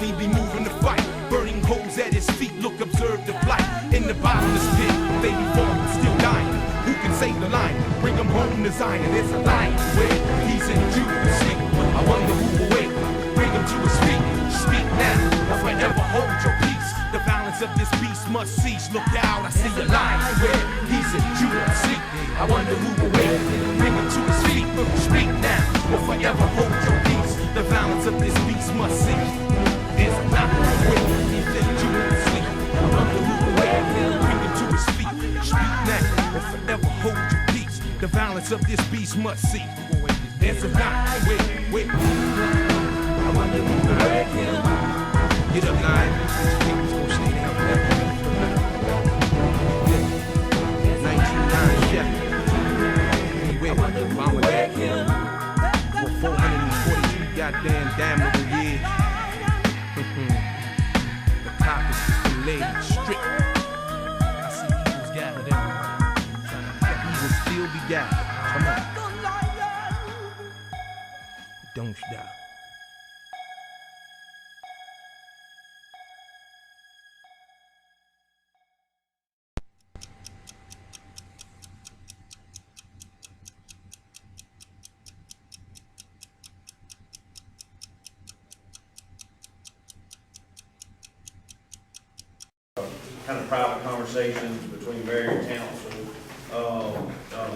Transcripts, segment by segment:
he be moving to fight. Burning holes at his feet, look, observe the flight. In the bottomless pit, baby form still dying. Who can save the lion? Bring him home to Zion. There's a lion where he's in Judah sleep. I wonder who will wake. Bring him to his feet. Speak now, or forever hold your peace. The violence of this beast must cease. Look out, I see a lion where he's in Judah sleep. I wonder who will wake. Bring him to his feet. Speak now, or forever hold your peace. The violence of this beast must cease. There's a lion where he's in Judah sleep. I wonder who will wake. Bring him to his feet. Speak now, or forever hold your peace. The violence of this beast must cease. There's a lion wait. I wonder who will wake him. Get up, lion. People's gonna stay down forever. 1909 Chevy. Anyway, Obama wake him. For 442 goddamn damnable years. The topic is been laid strict. I see eagles gathered everywhere. Trying to eagles still be gathered. Come on. Don't die. Kind of private conversations between mayor and council.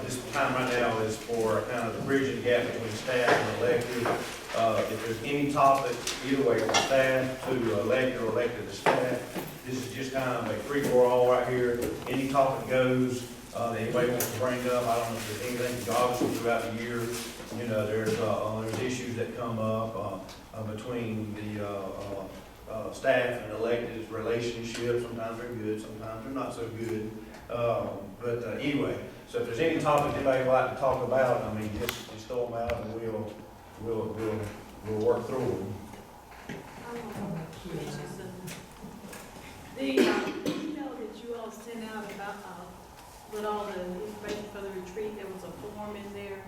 This time right now is for kind of the bridging gap between staff and elected. If there's any topic, either way, from staff to elected or elected to staff, this is just kind of a free-for-all right here. Any topic goes that anybody wants to bring up. I don't know if there's anything, obviously throughout the year, you know, there's issues that come up between the staff and elected relationships. Sometimes they're good, sometimes they're not so good. But anyway, so if there's any topic anybody would like to talk about, I mean, just throw them out and we'll work through them. You know that you all sent out about with all the information for the retreat, there was a form in there,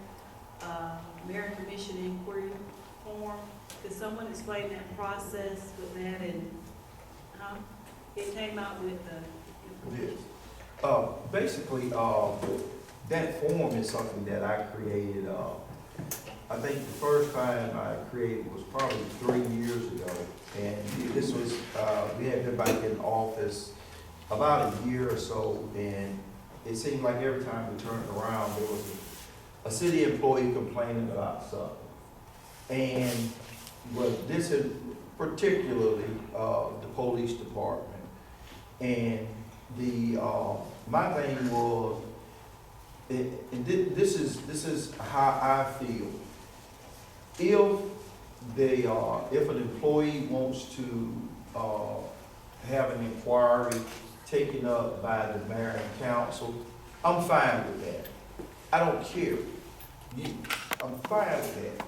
Mayor Commission inquiry form. Could someone explain that process with that and it came out with the Yes. Basically, that form is something that I created. I think the first time I created was probably 3 years ago, and this was we had been back in office about a year or so, and it seemed like every time we turned around, there was a city employee complaining about something. And this is particularly the police department. And my thing was, this is how I feel. If an employee wants to have an inquiry taken up by the mayor and council, I'm fine with that. I don't care. I'm fine with that.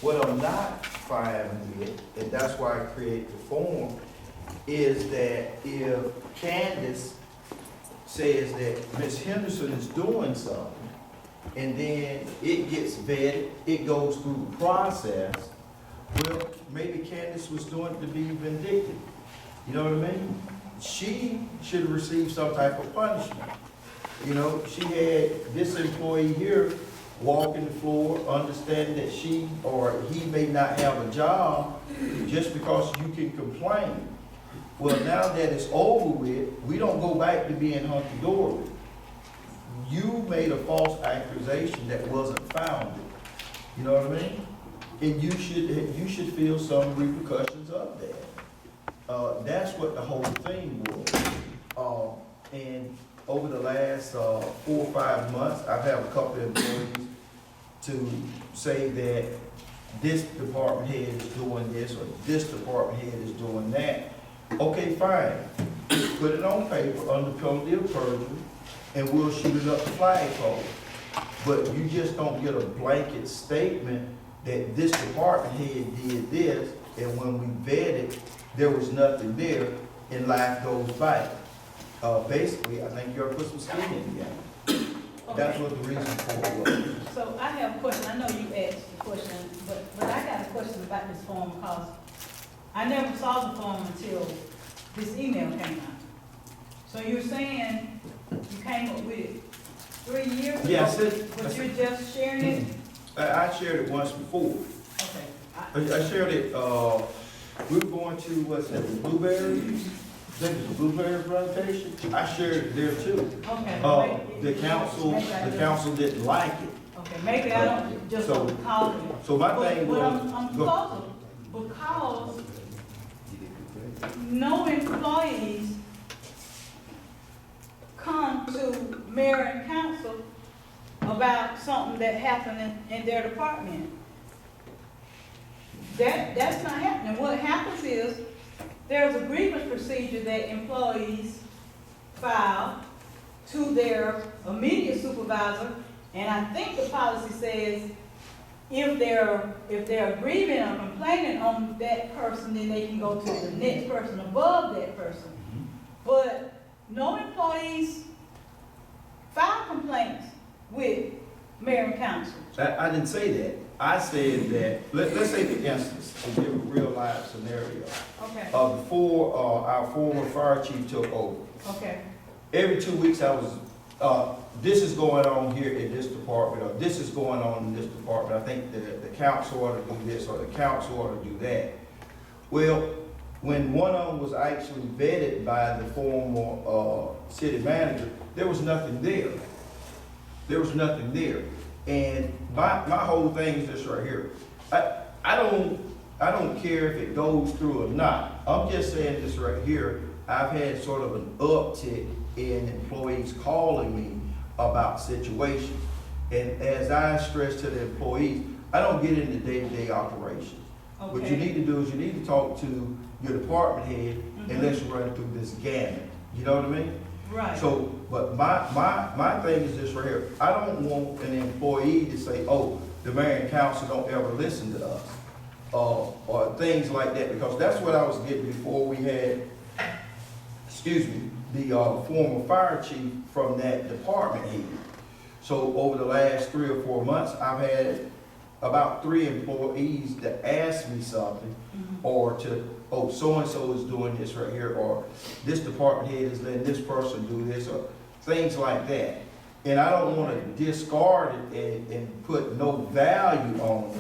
What I'm not fine with, and that's why I created the form, is that if Candace says that Ms. Henderson is doing something, and then it gets vetted, it goes through the process, well, maybe Candace was doing it to be vindictive. You know what I mean? She should have received some type of punishment. You know, she had this employee here walking the floor, understanding that she or he may not have a job just because you can complain. Well, now that it's over with, we don't go back to being hunky-dory. You made a false accusation that wasn't founded. You know what I mean? And you should feel some repercussions of that. That's what the whole thing was. And over the last 4 or 5 months, I've had a couple of employees to say that this department head is doing this or this department head is doing that. Okay, fine. Put it on paper under penalty of perjury, and we'll shoot it up the flagpole. But you just don't get a blanket statement that this department head did this, and when we vetted, there was nothing there, and life goes by. Basically, I think you ought to put some skin in the game. Okay. That's what the reason for it was. So I have a question. I know you asked the question, but I got a question about this form because I never saw the form until this email came out. So you're saying you came up with it 3 years ago? Yes, But you're just sharing it? I shared it once before. Okay. I shared it, we were going to, what's that, the blueberries? I think it was the blueberry plantation. I shared it there too. Okay. The council didn't like it. Okay, maybe I don't just So- call it. So my thing But was. I'm go- puzzled because no employees come to mayor and council about something that happened in their department. That's not happening. What happens is, there's a grievance procedure that employees file to their immediate supervisor, and I think the policy says if they're grieving or complaining on that person, then they can go to the next person above that person. But no employees file complaints with mayor and council. I didn't say that. I said that, let's say for instance, to give a real life scenario. Okay, Before, our former fire chief took over, okay, every 2 weeks I was, this is going on here in this department, or this is going on in this department. I think the council ought to do this, or the council ought to do that. Well, when one of them was actually vetted by the former, city manager, there was nothing there. There was nothing there. And my whole thing is this right here. I don't care if it goes through or not. I'm just saying this right here. I've had sort of an uptick in employees calling me about situations. And as I stress to the employees, I don't get into day-to-day operations. What you need to do is you need to talk to your department head and let's run through this gamut. You know what I mean? right. So, but my thing is this right here. I don't want an employee to say, oh, the mayor and council don't ever listen to us. Or things like that, because that's what I was getting before we had, the former fire chief from that department head. So over the last 3 or 4 months, I've had about 3 employees that ask me something, or to, oh, so-and-so is doing this right here, or this department head is letting this person do this, or things like that. And I don't want to discard it and put no value on it.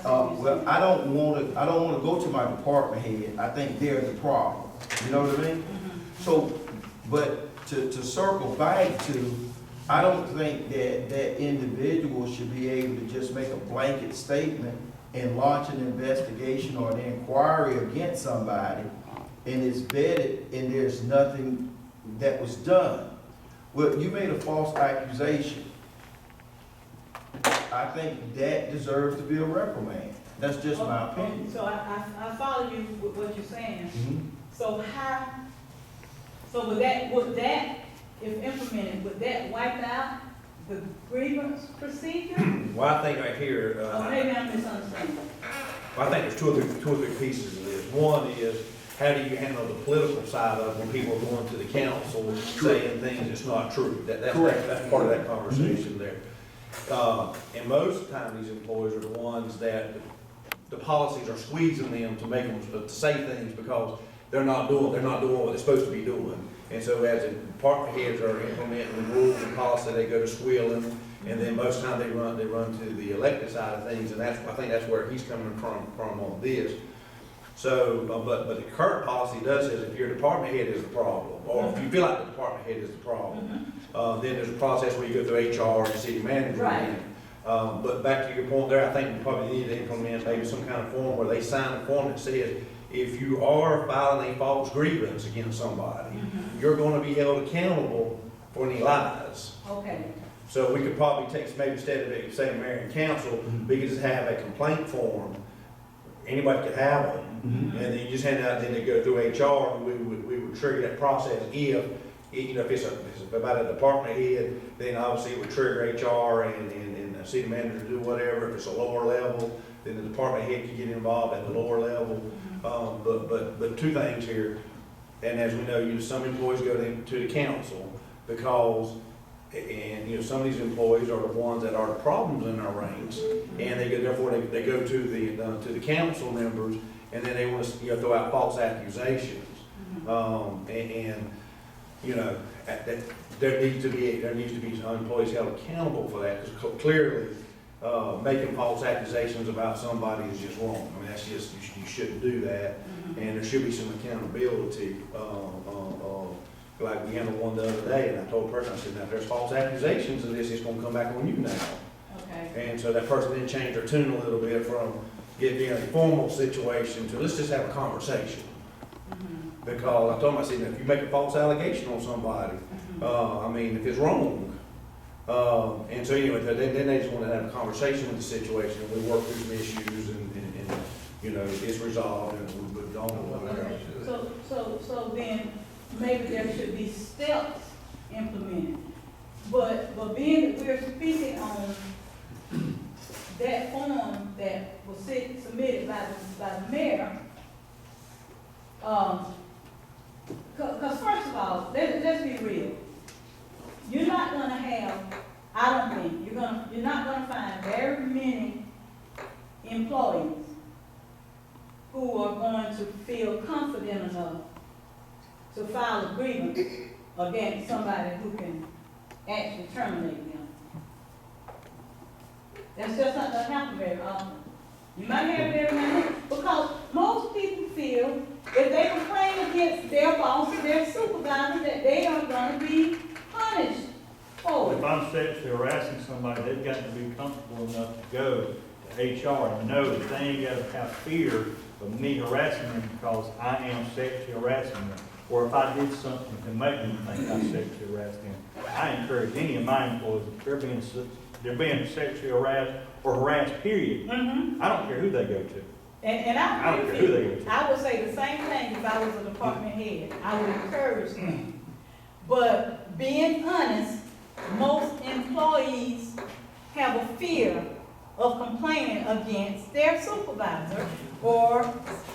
Well, I don't want to go to my department head. I think they're the problem. You know what I mean? So, but to circle back to, I don't think that individual should be able to just make a blanket statement and launch an investigation or an inquiry against somebody, and it's vetted and there's nothing that was done. Well, you made a false accusation. I think that deserves to be a reprimand. That's just my opinion. So I follow you with what you're saying. So would that, if implemented, would that wipe out the grievance procedure? Well, I think right here, Or maybe I'm misunderstanding. I think there's two or three pieces of this. One is, how do you handle the political side of when people are going to the council saying things that's not true? That's part of that conversation there. And most of the time, these employees are the ones that the policies are squeezing them to make them to say things because they're not doing what they're supposed to be doing. And so as the department heads are implementing the rules and policy, they go to squealing, and then most of the time they run to the elected side of things, and I think that's where he's coming from on this. So, but the current policy does say if your department head is the problem, or if you feel like the department head is the problem, then there's a process where you go through HR and city manager. Right. But back to your point there, I think we probably need to implement maybe some kind of form where they sign a form that says, if you are filing a false grievance against somebody, you're gonna be held accountable for any lies. Okay. So we could probably take, maybe instead of it saying mayor and council, we could just have a complaint form. Anybody could have them, and then you just hand out, then they go through HR, and we would trigger that process if it's about a department head, then obviously it would trigger HR and the city manager to do whatever. If it's a lower level, then the department head can get involved at the lower level. But two things here, and as we know, some employees go to the council because, and some of these employees are the ones that are the problems in our ranks, and therefore they go to the council members, and then they want to, throw out false accusations. And, there needs to be employees held accountable for that, because clearly, making false accusations about somebody is just wrong. I mean, that's just, you shouldn't do that, and there should be some accountability. Like we handled one the other day, and I told the person, I said, now, if there's false accusations of this, it's gonna come back on you now. Okay. And so that person did change their tune a little bit from it being a formal situation to let's just have a conversation. Because I told him, I said, if you make a false allegation on somebody, I mean, if it's wrong. And so anyway, then they just want to have a conversation with the situation, and we work through some issues, and it's resolved, and we put it on or whatever. So then maybe there should be steps implemented. But being that we're speaking on that form that was submitted by the mayor, because first of all, let's be real. You're not gonna have, I don't think, you're not gonna find very many employees who are going to feel confident enough to file a grievance against somebody who can actually terminate them. That's just not gonna happen very often. You might have it every now and then, because most people feel if they complain against their boss or their supervisor, that they are gonna be punished for it. If I'm sexually harassing somebody, they've got to be comfortable enough to go to HR and know that they ain't got to have fear of me harassing them because I am sexually harassing them. Or if I did something to make them think I sexually harassed them. I encourage any of my employees, if they're being sexually harassed or harassed, period. I don't care who they go to. And I don't care who they go to. I would say the same thing if I was a department head. I would encourage them. But being honest, most employees have a fear of complaining against their supervisor, or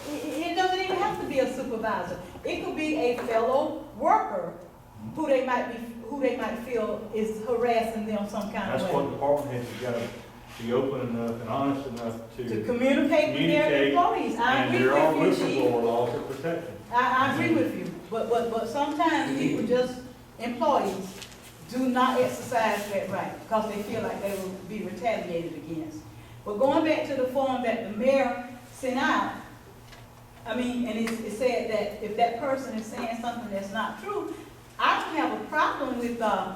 it doesn't even have to be a supervisor. It could be a fellow worker who they might feel is harassing them some kind of That's way. what department heads have got to be open enough and honest enough To communicate with their employees. I and agree there are with you, Chief. whistleblower laws to protect them. I agree with you, but sometimes people employees do not exercise that right because they feel like they will be retaliated against. But going back to the form that the mayor sent out, I mean, and it said that if that person is saying something that's not true, I don't have a problem with an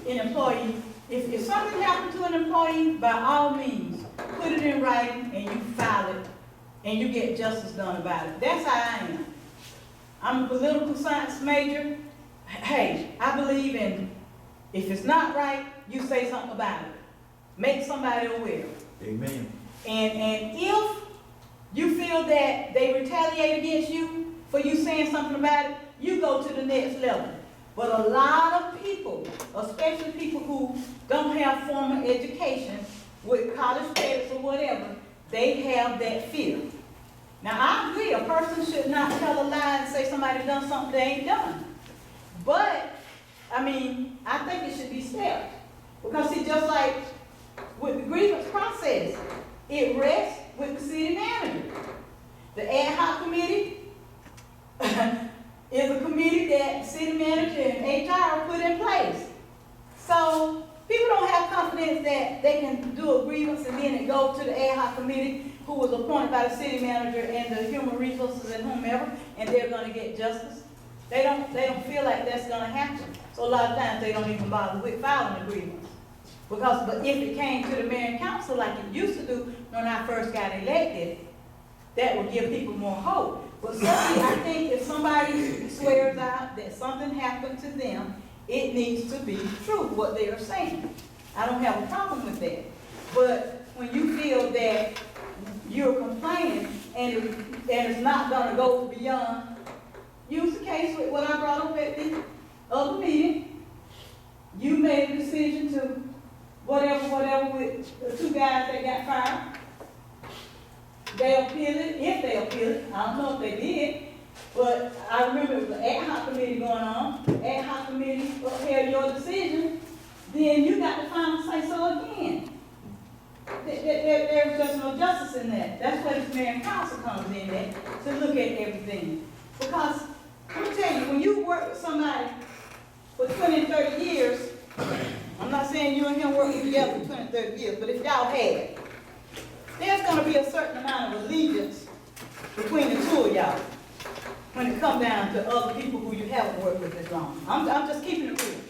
employee. If something happened to an employee, by all means, put it in writing and you file it and you get justice done about it. That's how I am. I'm a political science major. Hey, I believe in if it's not right, you say something about it. Make somebody aware. Amen. And if you feel that they retaliate against you for you saying something about it, you go to the next level. But a lot of people, especially people who don't have formal education with college credits or whatever, they have that fear. Now, I agree, a person should not tell a lie and say somebody done something they ain't done. But, I mean, I think it should be stepped. Because see, just like with the grievance process, it rests with the city manager. The ad hoc committee is a committee that the city manager and HR put in place. So people don't have confidence that they can do a grievance and then it goes to the ad hoc committee who was appointed by the city manager and the human resources and whomever, and they're going to get justice. They don't feel like that's going to happen. So a lot of times they don't even bother with filing a grievance. But if it came to the mayor and council like it used to do when I first got elected, that would give people more hope. But certainly, I think if somebody swears out that something happened to them, it needs to be true, what they are saying. I don't have a problem with that. But when you feel that you're complaining and it's not going to go beyond, use the case with what I brought up at the other meeting. You made a decision to whatever with the two guys that got fired. They appealed it, if they appealed it, I don't know if they did, but I remember it was an ad hoc committee going on, ad hoc committee upheld your decision, then you got the final say so again. There's just no justice in that. That's where this mayor and council comes in at. because, I'm gonna tell you, when you work with somebody for 20 and 30 years, I'm not saying you and him working together for 20 and 30 years, but if y'all had, there's gonna be a certain amount of allegiance between the two of y'all when it comes down to other people who you haven't worked with as long. I'm just keeping it real.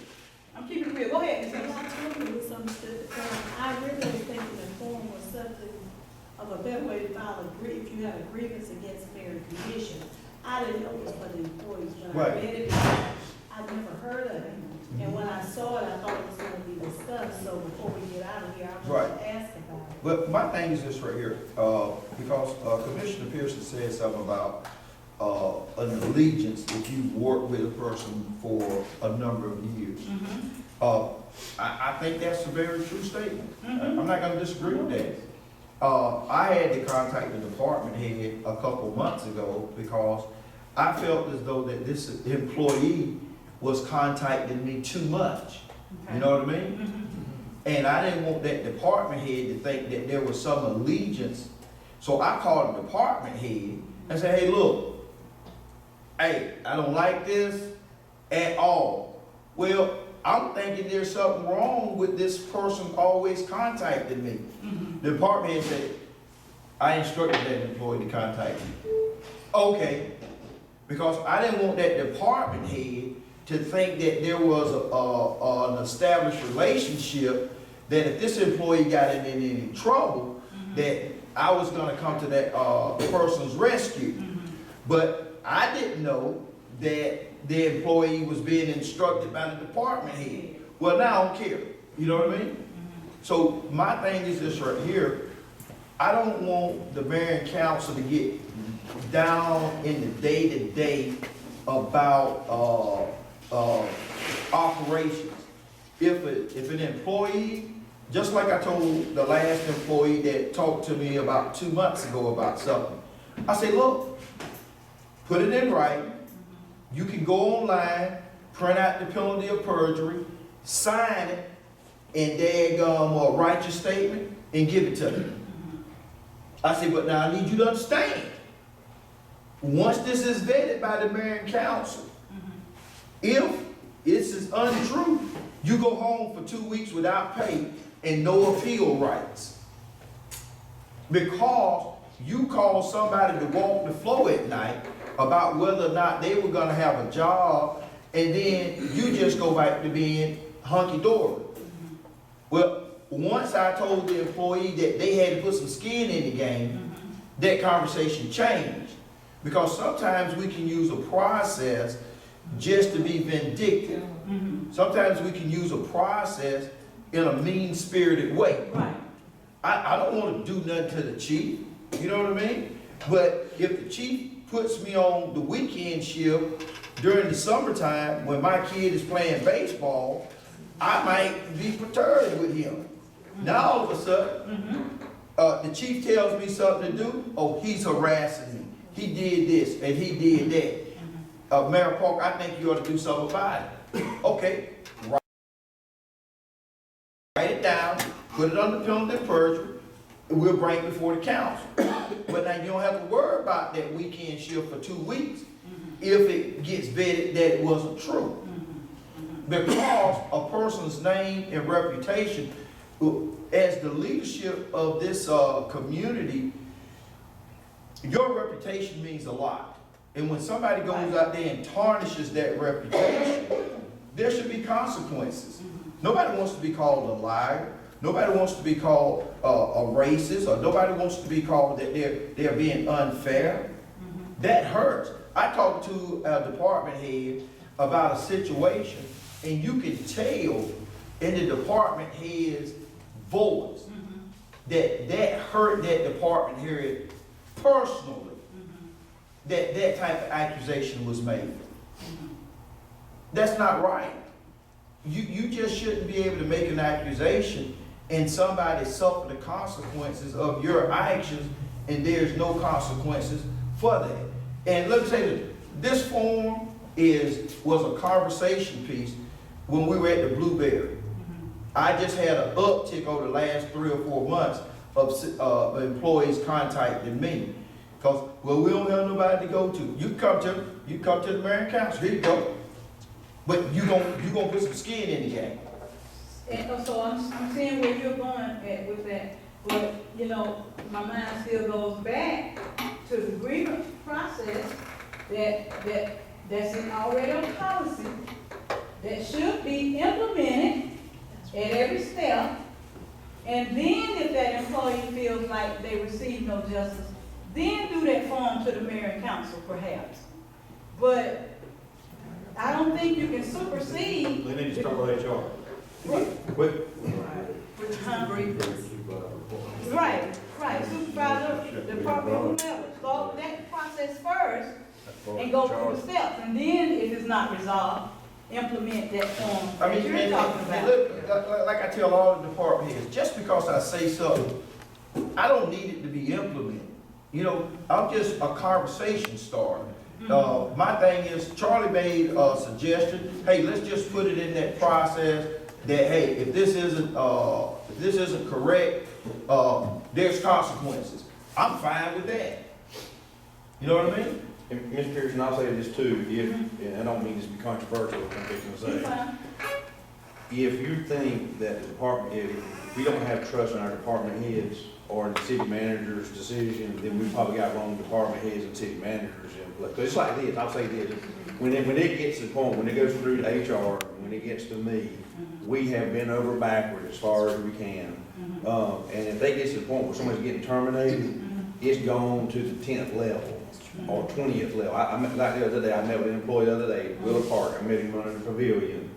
I'm keeping it real. Go ahead, Ms. Well, Anderson. I totally misunderstood the form. I really was thinking the form was something of a better way to file if you had a grievance against mayor and commission. I didn't know it was for the employees, but I Right. read it, I'd never heard of it. And when I saw it, I thought it was gonna be discussed, so before we get out of here, I Right. want to ask about it. But my thing is this right here, because Commissioner Pearson said something about an allegiance if you've worked with a person for a number of years. I think that's a very true statement. I'm not gonna disagree with that. I had to contact the department head a couple months ago because I felt as though that this employee was contacting me too much. You know what I mean? And I didn't want that department head to think that there was some allegiance. So I called the department head and said, hey, look, hey, I don't like this at all. Well, I'm thinking there's something wrong with this person always contacting me. The department head said, I instructed that employee to contact me. Okay, because I didn't want that department head to think that there was an established relationship, that if this employee got in any trouble, that I was gonna come to that person's rescue. But I didn't know that the employee was being instructed by the department head. Well, now I don't care, you know what I mean? So my thing is this right here, I don't want the mayor and council to get down in the day-to-day about operations. If an employee, just like I told the last employee that talked to me about 2 months ago about something, I say, look, put it in writing. You can go online, print out the penalty of perjury, sign it, and write your statement and give it to me. I say, but now I need you to understand. Once this is vetted by the mayor and council, if this is untrue, you go home for 2 weeks without pay and no appeal rights. Because you called somebody to walk the floor at night about whether or not they were gonna have a job, and then you just go back to being hunky-dory. Well, once I told the employee that they had to put some skin in the game, that conversation changed. Because sometimes we can use a process just to be vindictive. Sometimes we can use a process in a mean-spirited way. Right. I don't want to do nothing to the chief, you know what I mean? But if the chief puts me on the weekend shift during the summertime when my kid is playing baseball, I might be perturbed with him. Now all of a sudden, the chief tells me something to do, oh, he's harassing me. He did this and he did that. Mayor Park, I think you ought to do something about it. Okay, write it down, put it on the penalty of perjury, and we'll bring it before the council. But now you don't have to worry about that weekend shift for 2 weeks if it gets vetted that it wasn't true. Because a person's name and reputation, as the leadership of this community, your reputation means a lot. And when somebody goes out there and tarnishes that reputation, there should be consequences. Nobody wants to be called a liar. Nobody wants to be called a racist, or nobody wants to be called that they're being unfair. That hurts. I talked to a department head about a situation, and you can tell in the department head's voice that hurt that department head personally, that type of accusation was made. That's not right. You just shouldn't be able to make an accusation and somebody suffer the consequences of your actions, and there's no consequences for that. And let me say this form was a conversation piece when we were at the Blueberry. I just had an uptick over the last 3 or 4 months of employees contacting me. Cause, well, we don't have nobody to go to. You come to the mayor and council, here you go. But you gonna put some skin in the game. And so I'm seeing where you're going at with that, but, you know, my mind still goes back to the grievance process that's in already on policy, that should be implemented at every step. And then if that employee feels like they receive no justice, then do that form to the mayor and council perhaps. But I don't think you can supersede. They need to start with HR. With, Right, supervisor, department, whomever, go that process first and go through the steps, and then if it's not resolved, implement that form I that mean, you're and talking about. look, like I tell all the department heads, just because I say something, I don't need it to be implemented. You know, I'm just a conversation starter. My thing is, Charlie made a suggestion, hey, let's just put it in that process that, hey, if this isn't correct, there's consequences. I'm fine with that. You know what I mean? And Ms. Pearson, I'll say this too, and I don't mean this to be controversial, what I'm fixing to You say. fine? If you think that the department, if we don't have trust in our department heads or the city manager's decision, then we probably got wrong department heads and city managers in place. But it's like this, I'll say this, when it gets to the point, when it goes through to HR, when it gets to me, we have been over backward as far as we can. And if they get to the point where somebody's getting terminated, it's gone to the 10th level or 20th level. I met, like the other day, I met with an employee the other day, Willa Park, I met him under the pavilion.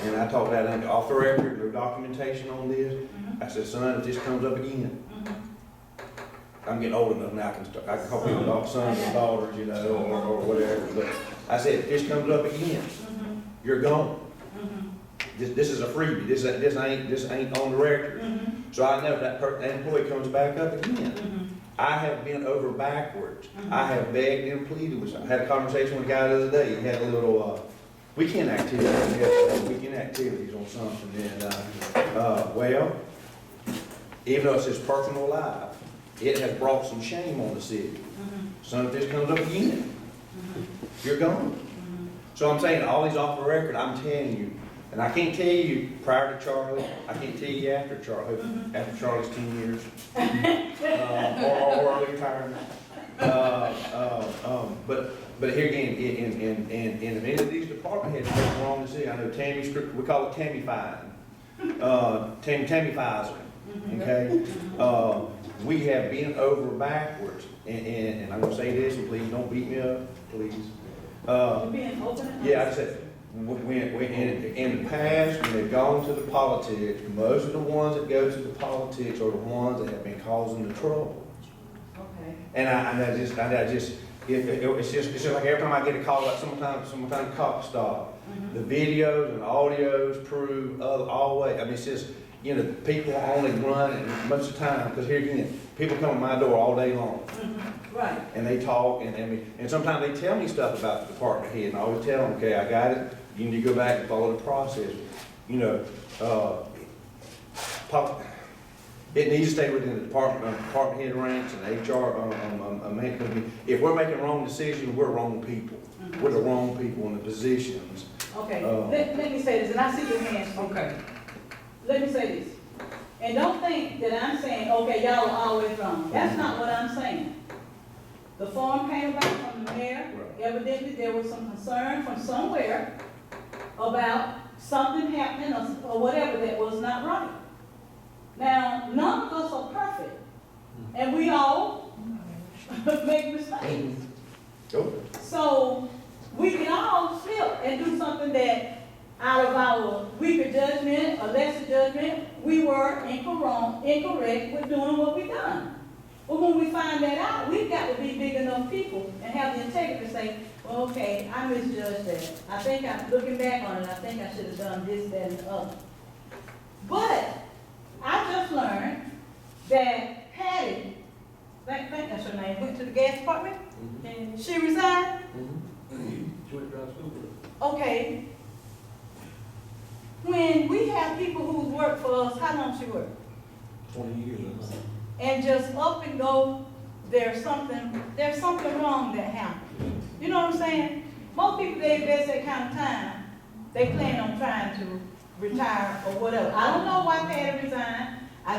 And I talked about it off the record, there's documentation on this. I said, son, if this comes up again, I'm getting old enough now, I can call people sons and daughters, you know, or whatever. But I said, if this comes up again, you're gone. This is a freebie. This ain't on the record. So I know that employee comes back up again. I have been over backwards. I have begged and pleaded with. I had a conversation with a guy the other day. He had a little weekend activity. Weekend activities on something, and well, even though it's his personal life, it has brought some shame on the city. So if this comes up again, you're gone. So I'm saying all these off the record. I'm telling you. And I can't tell you prior to Charlie, I can't tell you after Charlie's 10 years, or early retirement. But here again, in many of these department heads make the wrong decision. I know Tammy's, we call it Tammy fine, Tammy Pfizer, okay? We have been over backwards, and I'm gonna say this, and please don't beat me up, please. You're being open and Yeah, I said, in the past, when they've gone to the politics, most of the ones that go to the politics are the ones that have been causing the trouble. Okay. And it's just like every time I get a call, like sometimes cop stop, the videos and audios prove always. I mean, it's just, you know, people only run and most of the time, because here again, people come to my door all day long. Right. And they talk, and sometimes they tell me stuff about the department head, and I always tell them, okay, I got it, you need to go back and follow the process. You know, it needs to stay within the department head ranks and HR. If we're making wrong decisions, we're wrong people. We're the wrong people in the positions. Okay, let me say this, and I see your hands. Okay. Let me say this. And don't think that I'm saying, okay, y'all are always wrong. That's not what I'm saying. The form came about from the mayor. Evidently, there was some concern from somewhere about something happening or whatever that was not right. Now, none of us are perfect, and we all make mistakes. So we can all slip and do something that out of our weaker judgment or lesser judgment, we were incorrect with doing what we done. But when we find that out, we've got to be big enough people and have the integrity to say, well, okay, I misjudged that. I think I'm looking back on it, I think I should have done this, that, and the other. But I just learned that Patty, I think that's her name, went to the gas department, and she resigned. She went to drive school. Okay. When we have people who's worked for us, how long she worked? 20 years. And just up and go there's something wrong that happened. You know what I'm saying? Most people, they invest that kind of time, they plan on trying to retire or whatever. I don't know why Patty resigned. I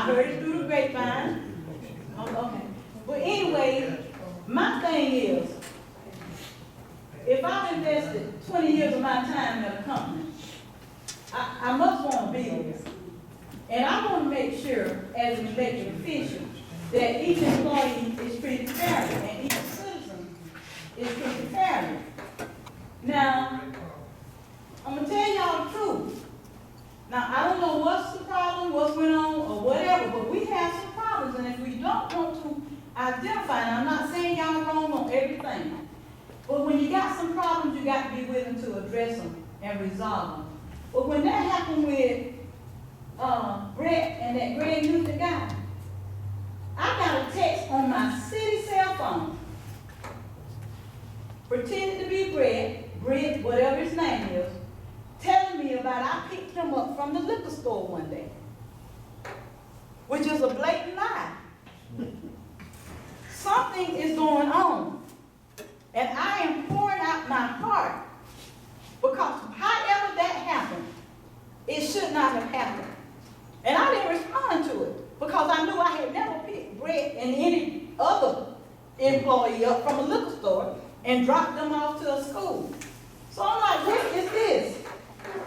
heard it through the grapevine. Oh, okay. But anyway, my thing is, if I've invested 20 years of my time in a company, I must want to build. And I want to make sure, as an elected official, that each employee is treated fairly and each citizen is treated fairly. Now, I'm going to tell y'all the truth. Now, I don't know what's the problem, what's going on, or whatever, but we have some problems, and if we don't want to identify, and I'm not saying y'all wrong on everything, but when you got some problems, you got to be willing to address them and resolve them. But when that happened with Brett and that Greg Newton guy, I got a text on my city cell phone, pretending to be Brett, whatever his name is, telling me about I picked him up from the liquor store one day, which is a blatant lie. Something is going on, and I am pouring out my heart, because however that happened, it should not have happened. And I didn't respond to it, because I knew I had never picked Brett and any other employee up from a liquor store and dropped them off to a school. So I'm like, what is this?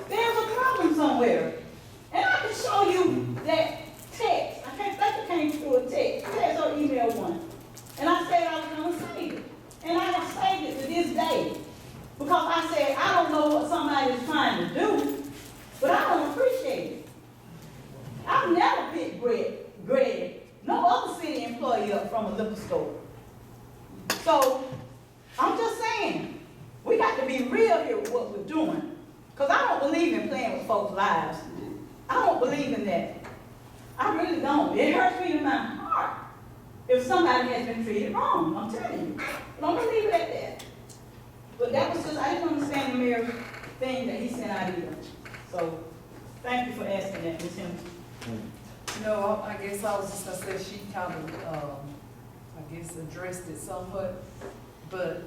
There's a problem somewhere. And I can show you that text. I can't think it came through a text or email one. And I said I was going to save it. And I have saved it to this day. Because I said, I don't know what somebody is trying to do, but I don't appreciate it. I've never picked Greg, no other city employee up from a liquor store. So, I'm just saying, we got to be real here with what we're doing. Because I don't believe in playing with folks' lives. I don't believe in that. I really don't. It hurts me in my heart if somebody has been treated wrong, I'm telling you. But I'm going to leave it at that. But that was just, I didn't understand the mayor's thing that he sent out either. So, thank you for asking that, Ms. Henderson. No, I guess I was just gonna say she kind of, I guess addressed it somewhat, but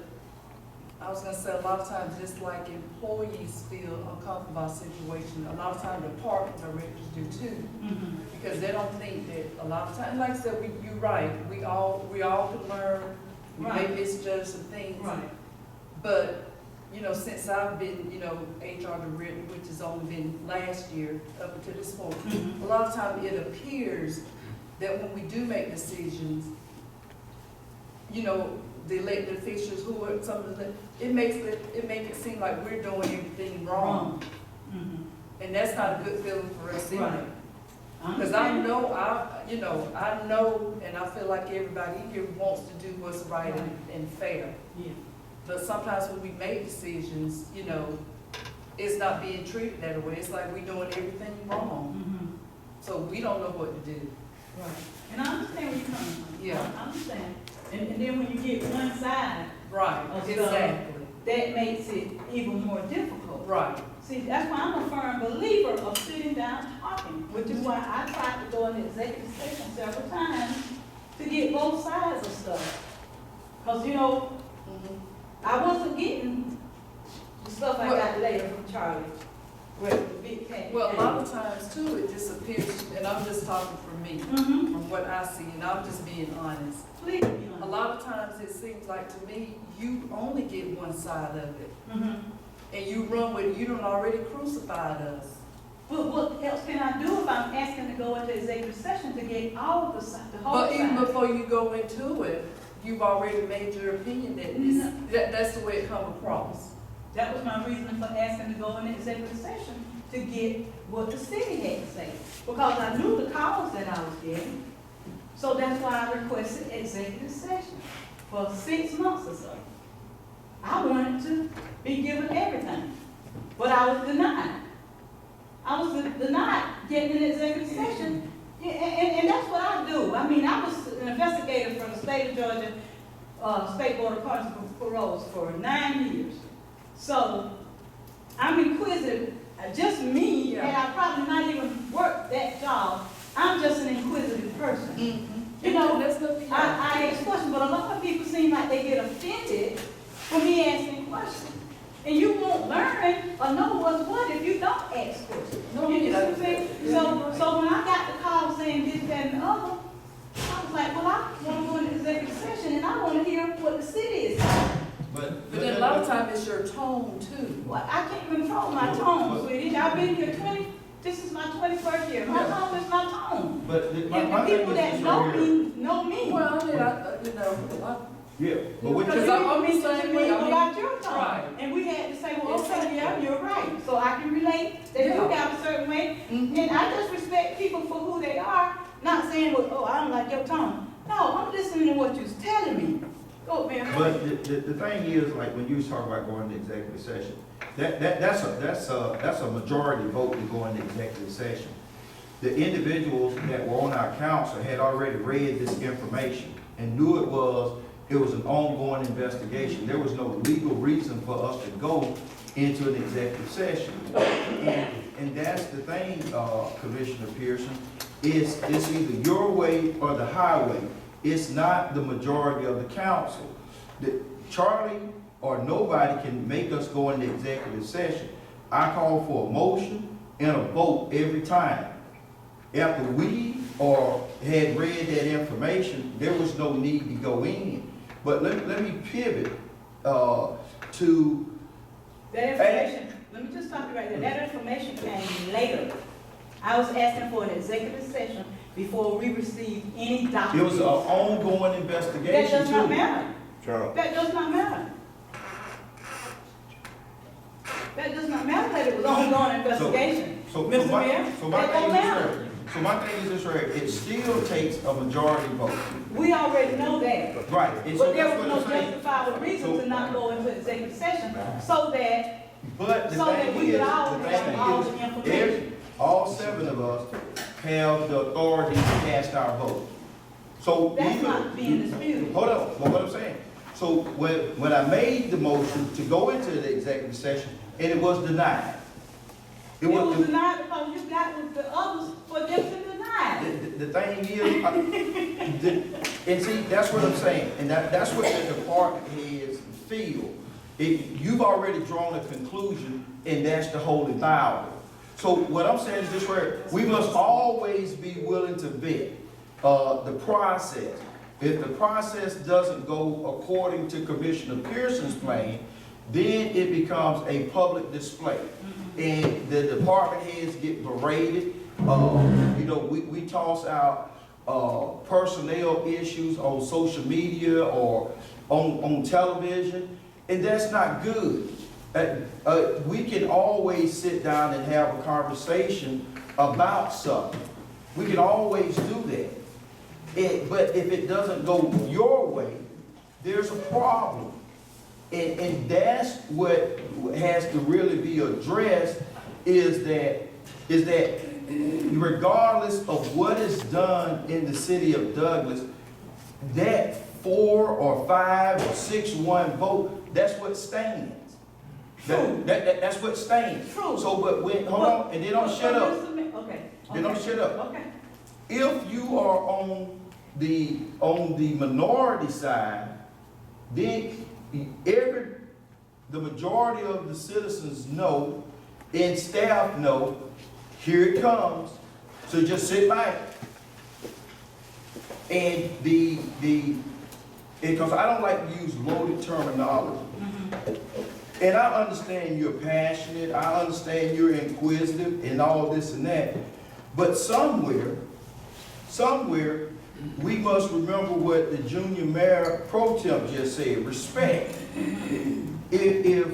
I was gonna say a lot of times, just like employees feel uncomfortable about a situation, a lot of times department directors do too. Mm-hmm. Because they don't think that a lot of times, like I said, you're right, we all can learn, we may Right. misjudge some things. Right. But, you know, since I've been, HR director, which has only been last year up until this point, Mhm. a lot of times it appears that when we do make decisions, the elected officials who are some of the, it makes it seem like we're doing everything wrong. Mm-hmm. And that's not a good feeling for us either. Right. Because I know, and I feel like everybody here wants to do what's right and fair. Yeah. But sometimes when we make decisions, it's not being treated that way. It's like we're doing everything wrong. Mm-hmm. So we don't know what to do. Right. And I understand where you're coming from. Yeah. I understand. And then when you get one side, Right, of stuff, exactly. that makes it even more difficult. Right. See, that's why I'm a firm believer of sitting down talking, which is why I tried to go in the executive session several times to get both sides of stuff. Because, Mhm. I wasn't getting the stuff I got later from Charlie, with the big cat. Well, a lot of times too, it just appears, and I'm just talking for me, Mm-hmm. from what I see, and I'm just being honest. Please be honest. A lot of times it seems like to me, you only get one side of it. Mm-hmm. And you run with it, you done already crucified us. But what else can I do if I'm asking to go into executive session to get all the whole But even side? before you go into it, you've already made your opinion that's the way it come across. That was my reason for asking to go into executive session, to get what the city had to say. Because I knew the calls that I was getting. So that's why I requested executive session for 6 months or so. I wanted to be given everything, but I was denied. I was denied getting an executive session, and that's what I do. I mean, I was an investigator for the state of Georgia, State Board of Pardons and Paroles for 9 years. So I'm inquisitive, just me, Yeah. and I probably not even worked that job. I'm just an inquisitive person. Mm-hmm. You know, That's nothing. I ask questions, but a lot of people seem like they get offended for me asking questions. And you won't learn or know what's what if you don't ask questions. No, You you know what don't. I'm saying? So when I got the call saying this, that, and the other, I was like, well, I want to go into executive session and I want to hear what the city is saying. But But then a lot of times it's your tone too. Well, I can't control my tone, sweetie. I've been here this is my 21st year. My tone is my tone. But And my the thing people is that this know right here. me, know me. Well, I mean, you know, Yeah, but what Because you, I'm you the mentioned to same me way. I mean, about your tone. right. And we had to say, well, okay, Exactly. yeah, you're right. So I can relate that you Yeah. got a certain way. Mhm. And I just respect people for who they are, not saying, well, oh, I don't like your tone. No, I'm listening to what you're telling me. Go, man. but the thing is, like, when you was talking about going to executive session, that's a majority vote to go into executive session. The individuals that were on our council had already read this information and knew it was an ongoing investigation. There was no legal reason for us to go into an executive session. And that's the thing, Commissioner Pearson, it's either your way or the highway. It's not the majority of the council. Charlie or nobody can make us go into executive session. I call for a motion and a vote every time. After we had read that information, there was no need to go in. But let me pivot to, That information, let me just stop you right there. That information came later. I was asking for an executive session before we received any it documents. was an ongoing That investigation does not too. matter. Charles. That does not matter. That does not matter that it was ongoing investigation. So Mr. Mayor, my that don't thing is matter. this, so my thing is this right, it still takes a majority vote. We already know that. Right, and so But there that's was what no I'm saying. justifiable reason to not go into executive session so that But the so that thing we could is, all the have all the thing is, information. all 7 of us have the authority to cast our vote. So That's even- not being disputed. Hold on, but what I'm saying, so when I made the motion to go into the executive session, and it was denied. It was denied because you got with the others for them to deny it. The thing is, and see, that's what I'm saying, and that's what the department heads feel. You've already drawn a conclusion, and that's the holy Bible. So what I'm saying is this right, we must always be willing to vet the process. If the process doesn't go according to Commissioner Pearson's plan, then it becomes a public display. And the department heads get berated. You know, we toss out personnel issues on social media or on television, and that's not good. We can always sit down and have a conversation about something. We can always do that. But if it doesn't go your way, there's a problem. And that's what has to really be addressed is that regardless of what is done in the city of Douglas, that 4 or 5 or 6-1 vote, that's what stands. True. That's what stands. True. So, but when, hold on, and then don't shut up. Okay. Then don't shut up. Okay. If you are on the minority side, then the majority of the citizens know and staff know, here it comes. So just sit back. And because I don't like to use loaded terminology. And I understand you're passionate, I understand you're inquisitive and all this and that. But somewhere, we must remember what the junior mayor pro temp just said, respect. If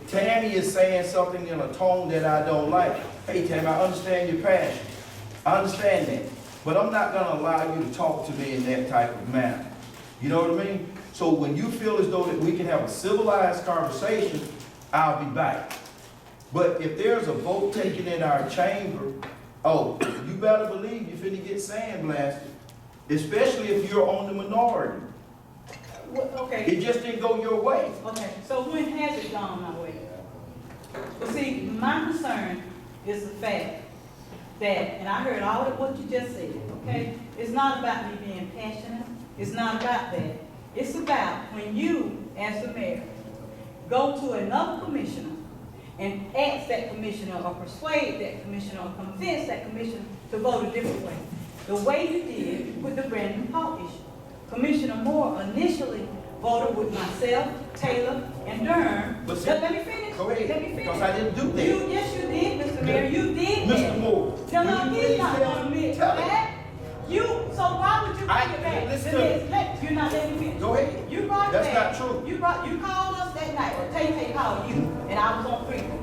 Tammy is saying something in a tone that I don't like, hey Tammy, I understand your passion. I understand that. But I'm not gonna allow you to talk to me in that type of manner. You know what I mean? So when you feel as though that we can have a civilized conversation, I'll be back. But if there's a vote taken in our chamber, oh, you better believe you're finna get sandblasted, especially if you're on the minority. Okay. It just didn't go your way. Okay, so when has it gone my way? But see, my concern is the fact that, and I heard all of what you just said, okay? It's not about me being passionate, it's not about that. It's about when you, as the mayor, go to another commissioner and ask that commissioner or persuade that commissioner or convince that commissioner to vote a different way. The way you did with the Brandon Paul issue. Commissioner Moore initially voted with myself, Taylor, and Durham. But see- Let me finish. Go ahead, Let me finish. because I didn't do that. Yes, you did, Mr. Mayor, you did that. Mr. Moore. No, will you he's please not tell- gonna admit tell me. that. So why would you bring it back? listen to me. You're not letting me finish. Go ahead. You brought it That's back. not true. You called us that night, or Tay called you, and I was on freedom.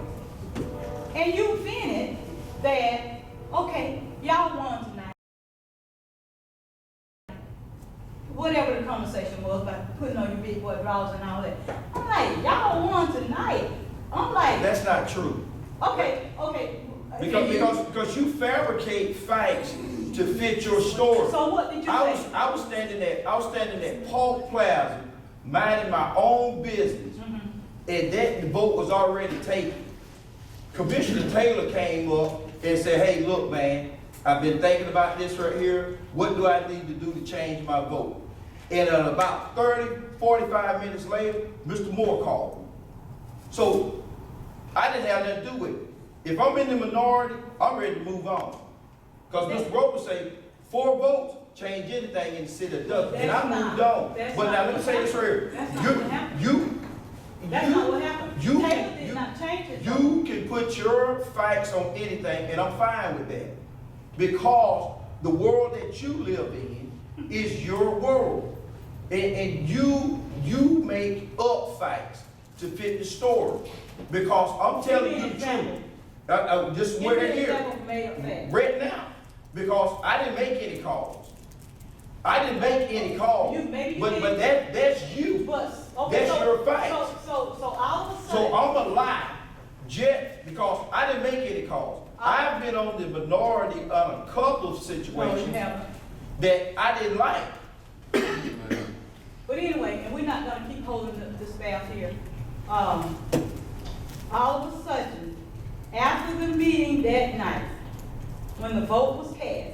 And you vented that, okay, y'all won tonight. Whatever the conversation was about putting on your big boy drawers and all that. I'm like, y'all won tonight. I'm like, That's not true. okay. Because you fabricate facts to fit your story. So what did you say? I was standing at Park Plaza, minding my own business, and that the vote was already taken. Commissioner Taylor came up and said, hey, look, man, I've been thinking about this right here. What do I need to do to change my vote? And about 30, 45 minutes later, Mr. Moore called me. So I didn't have nothing to do with it. If I'm in the minority, I'm ready to move on. Because Mr. Roper say 4 votes change anything in the city of Douglas. And I moved on. But now let me say this right here. That's not what happened. That's not what happened. Taylor did not change his vote. You can put your facts on anything, and I'm fine with that. Because the world that you live in is your world. And you make up facts to fit the story. Because I'm telling you the truth. Just wait right here. Right now. Because I didn't make any calls. I didn't make any calls. But that's you. That's your facts. So all of a sudden. So I'm a lie, just because I didn't make any calls. I've been on the minority on a couple of situations that I didn't like. But anyway, and we're not gonna keep holding the staff here. All of a sudden, after the meeting that night, when the vote was cast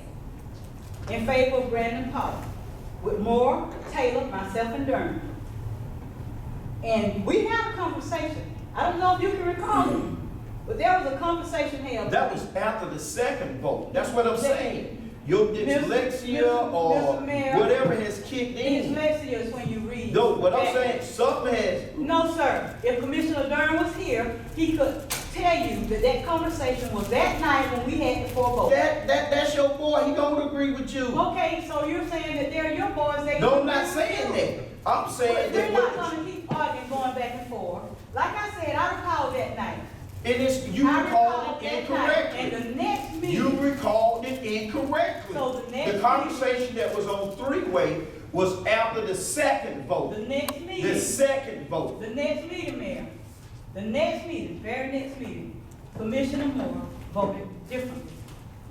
in favor of Brandon Paul, with Moore, Taylor, myself, and Durham, and we had a conversation. I don't know if you can recall it, but there was a conversation held. That was after the second vote. That's what I'm saying. Your dyslexia or Mr. Mayor, whatever has kicked in. Dyslexia is when you read. No, what I'm saying, something has. No, sir. If Commissioner Durham was here, he could tell you that that conversation was that night when we had the 4 votes. That's your boy. He don't agree with you. Okay, so you're saying that they're your boys. No, I'm not saying that. I'm saying that. We're not gonna keep arguing, going back and forth. Like I said, I recalled that night. It is, you I recalled it that night. And incorrectly. the next meeting. You recalled it incorrectly. So the next conversation that was on 3-way was after the second vote. The next meeting. The second vote. The next meeting, Mayor. The next meeting, very next meeting, Commissioner Moore voted differently.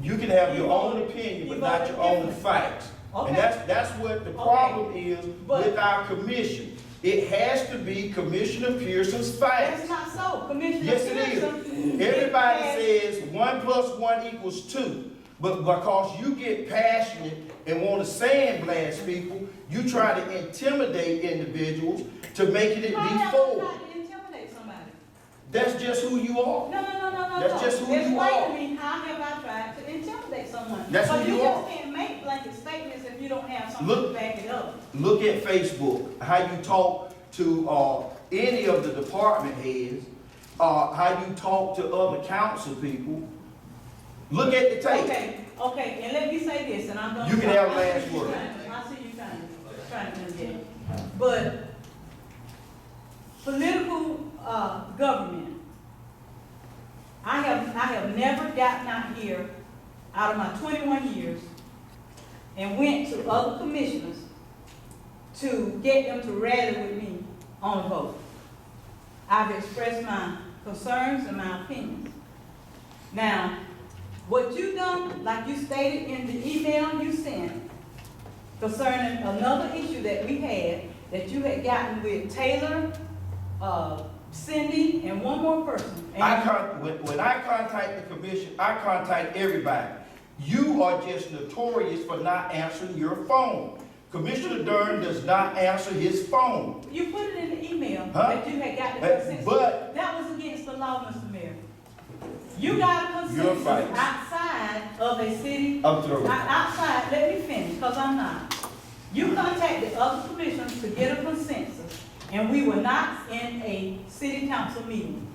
You can have your You own voted- opinion, you but not voted your own differently. facts. Okay. And that's what the Okay. problem is But- with our commission. It has to be Commissioner Pearson's facts. That's not so, Commissioner Yes, it Pearson. is. Everybody has- says 1 + 1 = 2. But because you get passionate and want to sandblast people, you try to intimidate individuals to make it No, I be have forward. not tried to intimidate somebody. That's just who you are. No. That's just who you Explain are. to me, how have I tried to intimidate someone? That's who But you you are. just can't make blanket statements if you don't have something Look- to back it up. Look at Facebook, how you talk to any of the department heads, how you talk to other council people. Look at the tape. Okay, and let me say this, and I'm gonna. You can have I see last you word. I see you trying to interject. But political, government, I have never gotten out here, out of my 21 years, and went to other commissioners to get them to rally with me on a vote. I've expressed my concerns and my opinions. Now, what you done, like you stated in the email you sent, concerning another issue that we had, that you had gotten with Taylor, Cindy, and one more person. And When I contact the commission, I contact everybody. You are just notorious for not answering your phone. Commissioner Dern does not answer his phone. You put it in the email Huh? that you had got the consensus. But That was against the law, Mr. Mayor. You got a You're consensus fighting. outside of a city, I'm through. outside, let me finish, because I'm not. You contacted other commissioners to get a consensus, and we were not in a city council meeting.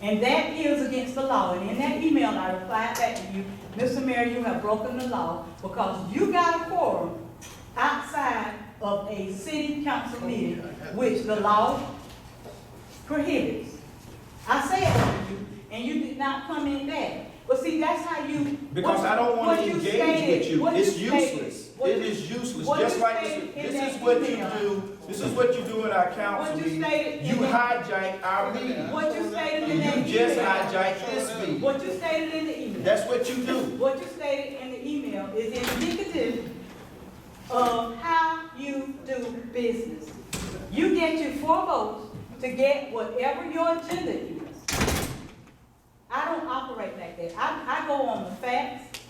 And that is against the law, and in that email, I replied back to you, Mr. Mayor, you have broken the law because you got a quorum outside of a city council meeting, which the law prohibits. I said to you, and you did not come in back. But see, that's how you. Because I don't want to engage with you. It's useless. What It you- is useless. what Just you like stated in this that is what you email. do. This is what you do in our council What you meeting. stated in You that- hijack our meeting. What you stated in And that you just email. hijacked this meeting. What you stated in the email. That's what you do. What you stated in the email is indicative of how you do business. You get your 4 votes to get whatever your agenda is. I don't operate like that. I go on the facts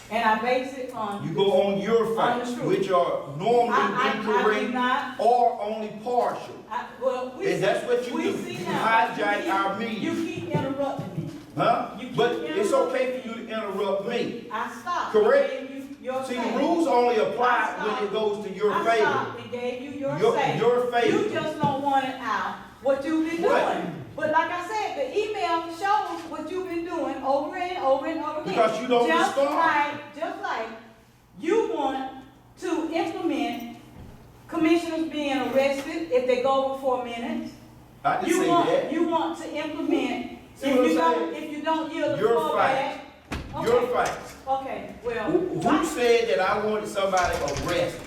and I base it on. You go on your facts, truth. which are normally I do incorrect not. or only partial. Well, we. And that's what you we do. see You now, hijack our meeting. You keep interrupting me. Huh? You keep But it's interrupting okay for you to interrupt me. I stopped. Correct. And gave you your See, say. the rules only I apply stopped. when it goes to your I favor. stopped and gave you your Your- say. your favor. You just don't want it out, what you've been Right. doing. But like I said, the email shows what you've been doing over and over and over again. Because you don't Just respond. just like you want to implement commissioners being arrested if they go over 4 minutes. I didn't say that. You want to implement, See what I'm saying? if you don't yield the Your floor facts. back. Your Okay. facts. Okay, well. Who said that I wanted somebody arrested?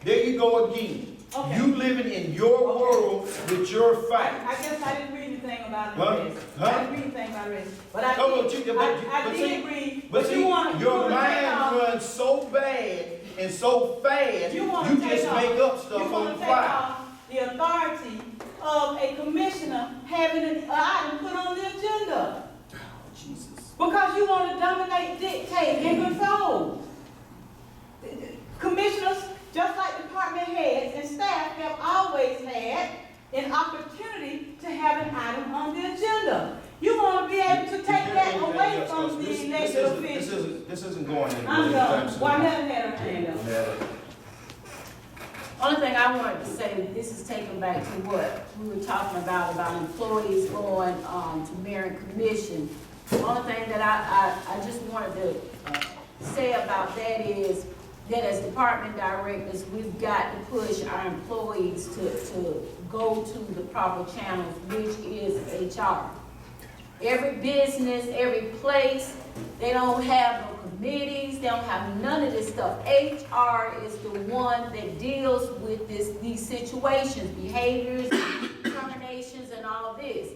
There you go again. Okay. You living in your world with your facts. I guess I didn't read anything about Huh? arrest. Huh? I didn't read anything about arrest. But I No, did, but you- I but did see- read, But see, you want to your take mind off. runs so bad and so fast, You you want to take just off. make up You stuff on want the to take fly. off the authority of a commissioner having an item put on the agenda. Jesus. Because you want to dominate, dictate, and control. Commissioners, just like department heads and staff, have always had an opportunity to have an item on the agenda. You want to be able to take that away from the elected officials. This isn't going anywhere. I'm done. anytime soon. Well, I never had her hand up. Never. Only thing I wanted to say, this is taken back to what we were talking about employees going to mayor and commission. The only thing that I just wanted to say about that is that as department directors, we've got to push our employees to go to the proper channels, which is HR. Every business, every place, they don't have no committees, they don't have none of this stuff. HR is the one that deals with these situations, behaviors, terminations, and all this.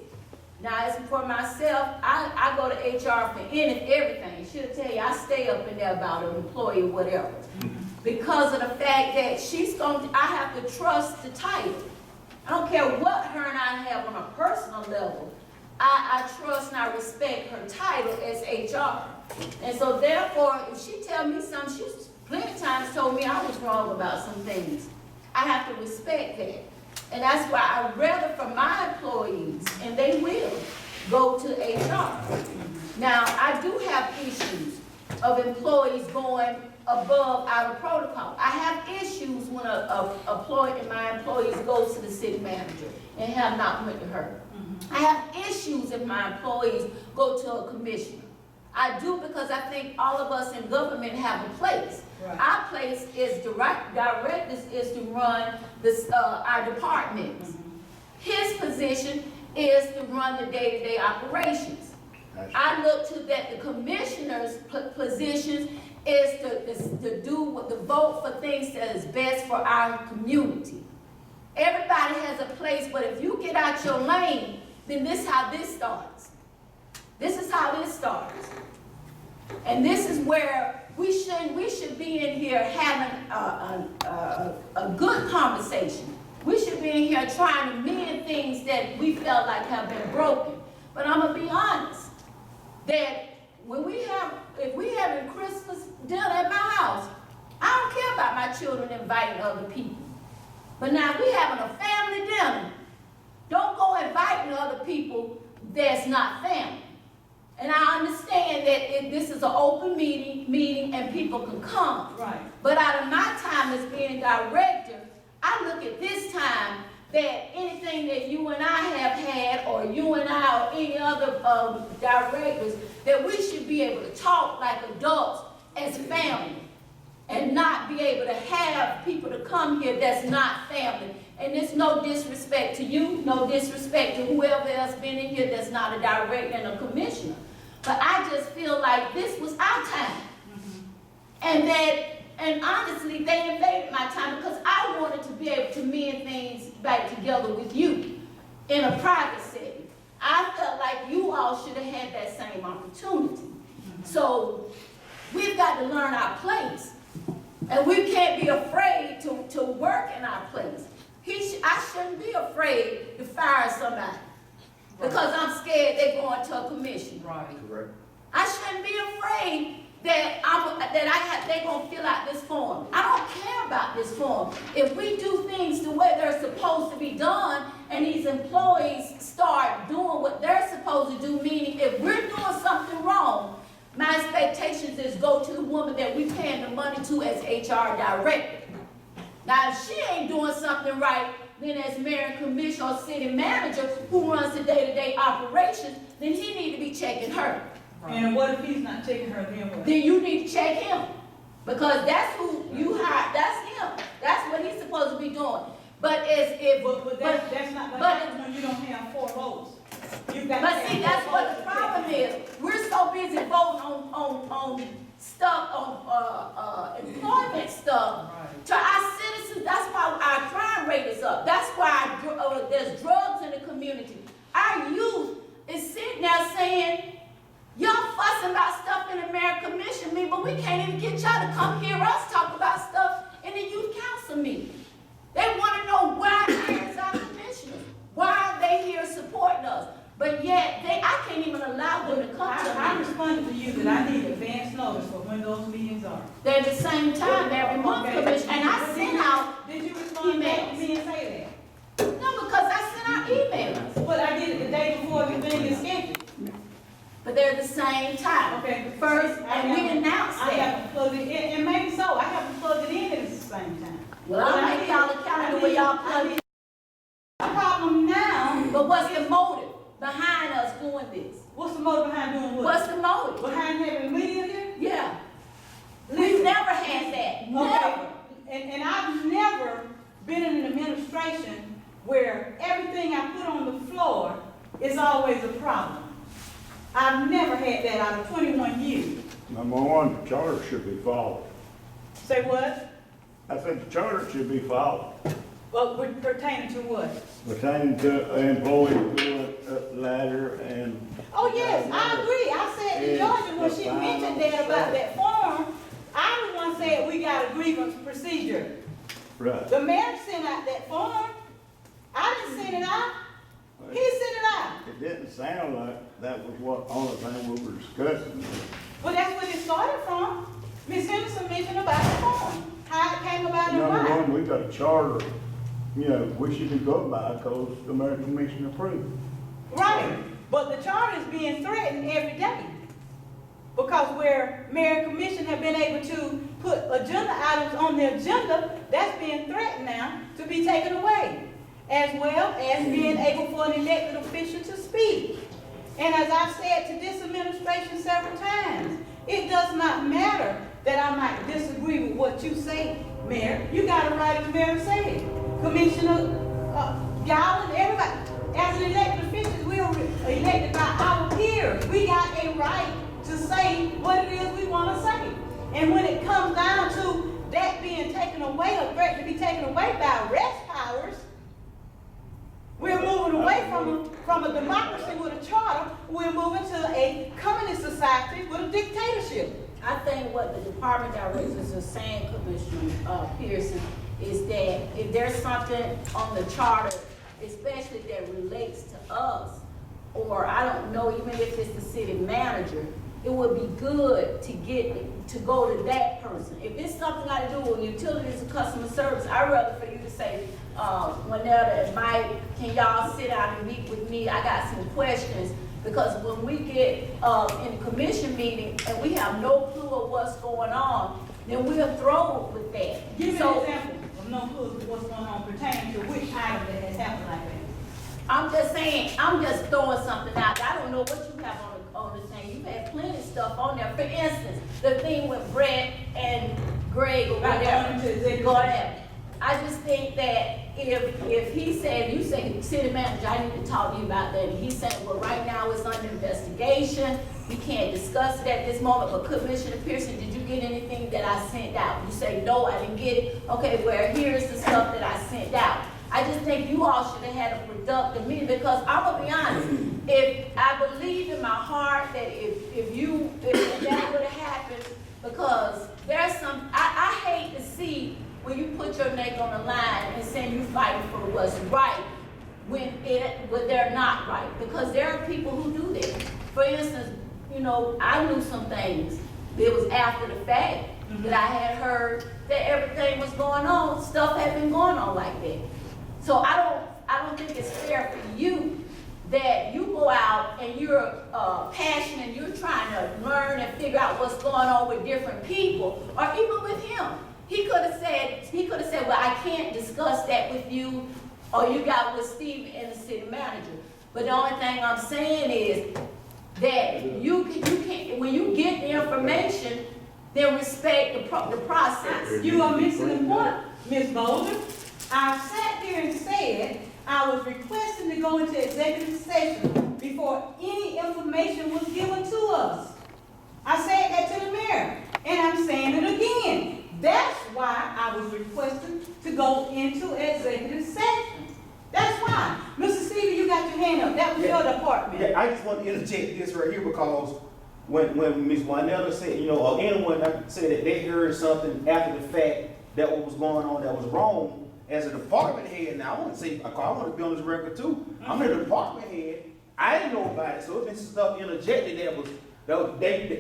Now, as for myself, I go to HR for everything. She'll tell you, I stay up in there about an employee or whatever. Because of the fact that I have to trust the title. I don't care what her and I have on a personal level. I trust and I respect her title as HR. And so therefore, if she tell me something, she's plenty of times told me I was wrong about some things. I have to respect that. And that's why I rather for my employees, and they will, go to HR. Now, I do have issues of employees going above our protocol. I have issues when my employees goes to the city manager and have not went to her. I have issues if my employees go to a commissioner. I do because I think all of us in government have a place. Right. Our place is directors is to run this our departments. His position is to run the day-to-day operations. I look to that the commissioner's positions is to vote for things that is best for our community. Everybody has a place, but if you get out your lane, then this is how this starts. This is how this starts. And this is where we should be in here having a good conversation. We should be in here trying to mend things that we felt like have been broken. But I'm gonna be honest, that when we have if we having Christmas dinner at my house, I don't care about my children inviting other people. But now we having a family dinner. Don't go inviting other people that's not family. And I understand that this is an open meeting and people can come. Right. But out of my time as being director, I look at this time that anything that you and I have had, or you and I, or any other directors, that we should be able to talk like adults as family, and not be able to have people to come here that's not family. And it's no disrespect to you, no disrespect to whoever else been in here that's not a director and a commissioner. But I just feel like this was our time. And honestly, they invaded my time because I wanted to be able to mend things back together with you in a private setting. I felt like you all should have had that same opportunity. So we've got to learn our place. And we can't be afraid to work in our place. I shouldn't be afraid to fire somebody because I'm scared they're going to a commission. Right. Correct. I shouldn't be afraid that they're going to fill out this form. I don't care about this form. If we do things the way they're supposed to be done, and these employees start doing what they're supposed to do, meaning if we're doing something wrong, my expectations is go to the woman that we paying the money to as HR director. Now, if she ain't doing something right, then as mayor and commissioner or city manager who runs the day-to-day operations, then he need to be checking her. And what if he's not checking her, then what? Then you need to check him. Because that's who you hired, that's him. That's what he's supposed to be doing. But That's not gonna happen when you don't have 4 votes. You've got to But see, have that's 4 what votes the to problem check. is. We're so busy voting on stuff, on employment stuff Right. to our citizens. That's why our crime rate is up. That's why there's drugs in the community. Our youth is sitting there saying, y'all fussing about stuff in the mayor commission meeting, but we can't even get y'all to come hear us talk about stuff in the youth council meeting. They want to know why is our commissioners. Why are they here supporting us? But yet, I can't even allow them to come to I me. responded to you that I need advance notice for when those meetings are. They're the same time every month, Okay. Commissioner, and I sent out, Did you respond back to emails. me and say no, because I sent out emails, that? But I did it the day before everything is scheduled. but they're the same time. Okay. First, and we announced I that. haven't plugged it in, and maybe so, I haven't plugged it in at the same time. Well, I'll make y'all accountable when y'all plug in. The problem now, But what's the motive behind us doing this? what's the motive behind doing what? What's the motive? Behind having media here? Yeah. We've never had that, never. Okay, and I've never been in an administration where everything I put on the floor is always a problem. I've never had that out of 21 years. Number one, the charter should be followed. Say what? I think the charter should be followed. Well, pertaining to what? Pertaining to employees going up the ladder and. Oh, yes, I agree. I said to Georgia when she mentioned that about that form, I the one said we got a grievance procedure. Right. The mayor sent out that form. I didn't send it out. He sent it out. It didn't sound like that was what, only thing we were discussing. Well, that's where it started from. Ms. Henderson mentioned about the form, how it came about and Number why. one, we got a charter, you know, we should be going by because the mayor commission approved. Right, but the charter is being threatened every day. Because where mayor and commission have been able to put agenda items on the agenda, that's being threatened now to be taken away. As well as being able for an elected official to speak. And as I've said to this administration several times, it does not matter that I might disagree with what you say, Mayor. You got a right, as the Mayor said. Commissioner Galvin, everybody, as an elected officials, we are elected by our peers. We got a right to say what it is we want to say. And when it comes down to that being taken away or threatened to be taken away by arrest powers, we're moving away from a democracy with a charter. We're moving to a communist society with a dictatorship. I think what the department directors are saying, Commissioner Pearson, is that if there's something on the charter, especially that relates to us, or I don't know, even if it's the city manager, it would be good to go to that person. If it's something I do with utilities or customer service, I'd rather for you to say, Winetta and Mike, can y'all sit down and meet with me? I got some questions. Because when we get in a commission meeting and we have no clue of what's going on, then we'll throw with that. Give me an example of no clue of what's going on pertaining to which item that has happened like that. I'm just saying, I'm just throwing something out. I don't know what you have on the thing. You've had plenty of stuff on there. For instance, the thing with Brett and Greg or whatever. I just think that if he said, you say, city manager, I need to talk to you about that. And he said, well, right now it's under investigation. We can't discuss it at this moment. But Commissioner Pearson, did you get anything that I sent out? You say, no, I didn't get it. Okay, well, here's the stuff that I sent out. I just think you all should have had a productive meeting, because I'm gonna be honest, if I believe in my heart that if that would have happened, because there's some, I hate to see when you put your neck on the line and saying you fighting for what's right when they're not right, because there are people who do that. For instance, you know, I knew some things. It was after the fact that I had heard that everything was going on. Stuff had been going on like that. So I don't think it's fair for you that you go out and you're passionate, you're trying to learn and figure out what's going on with different people, or even with him. He could have said, well, I can't discuss that with you, or you got with Steve and the city manager. But the only thing I'm saying is that you can't, when you get the information, then respect the process. You are missing the point, Ms. Boulder. I sat there and said I was requesting to go into executive session before any information was given to us. I said that to the mayor, and I'm saying it again. That's why I was requesting to go into executive session. That's why. Mr. Stevie, you got your hand up. That was your department. Yeah, I just want to interject this right here, because when Ms. Winetta said, you know, or anyone said that they heard something after the fact that what was going on that was wrong, as a department head, now I want to be on this record too. I'm a department head. I didn't know about it, so if this stuff interjected that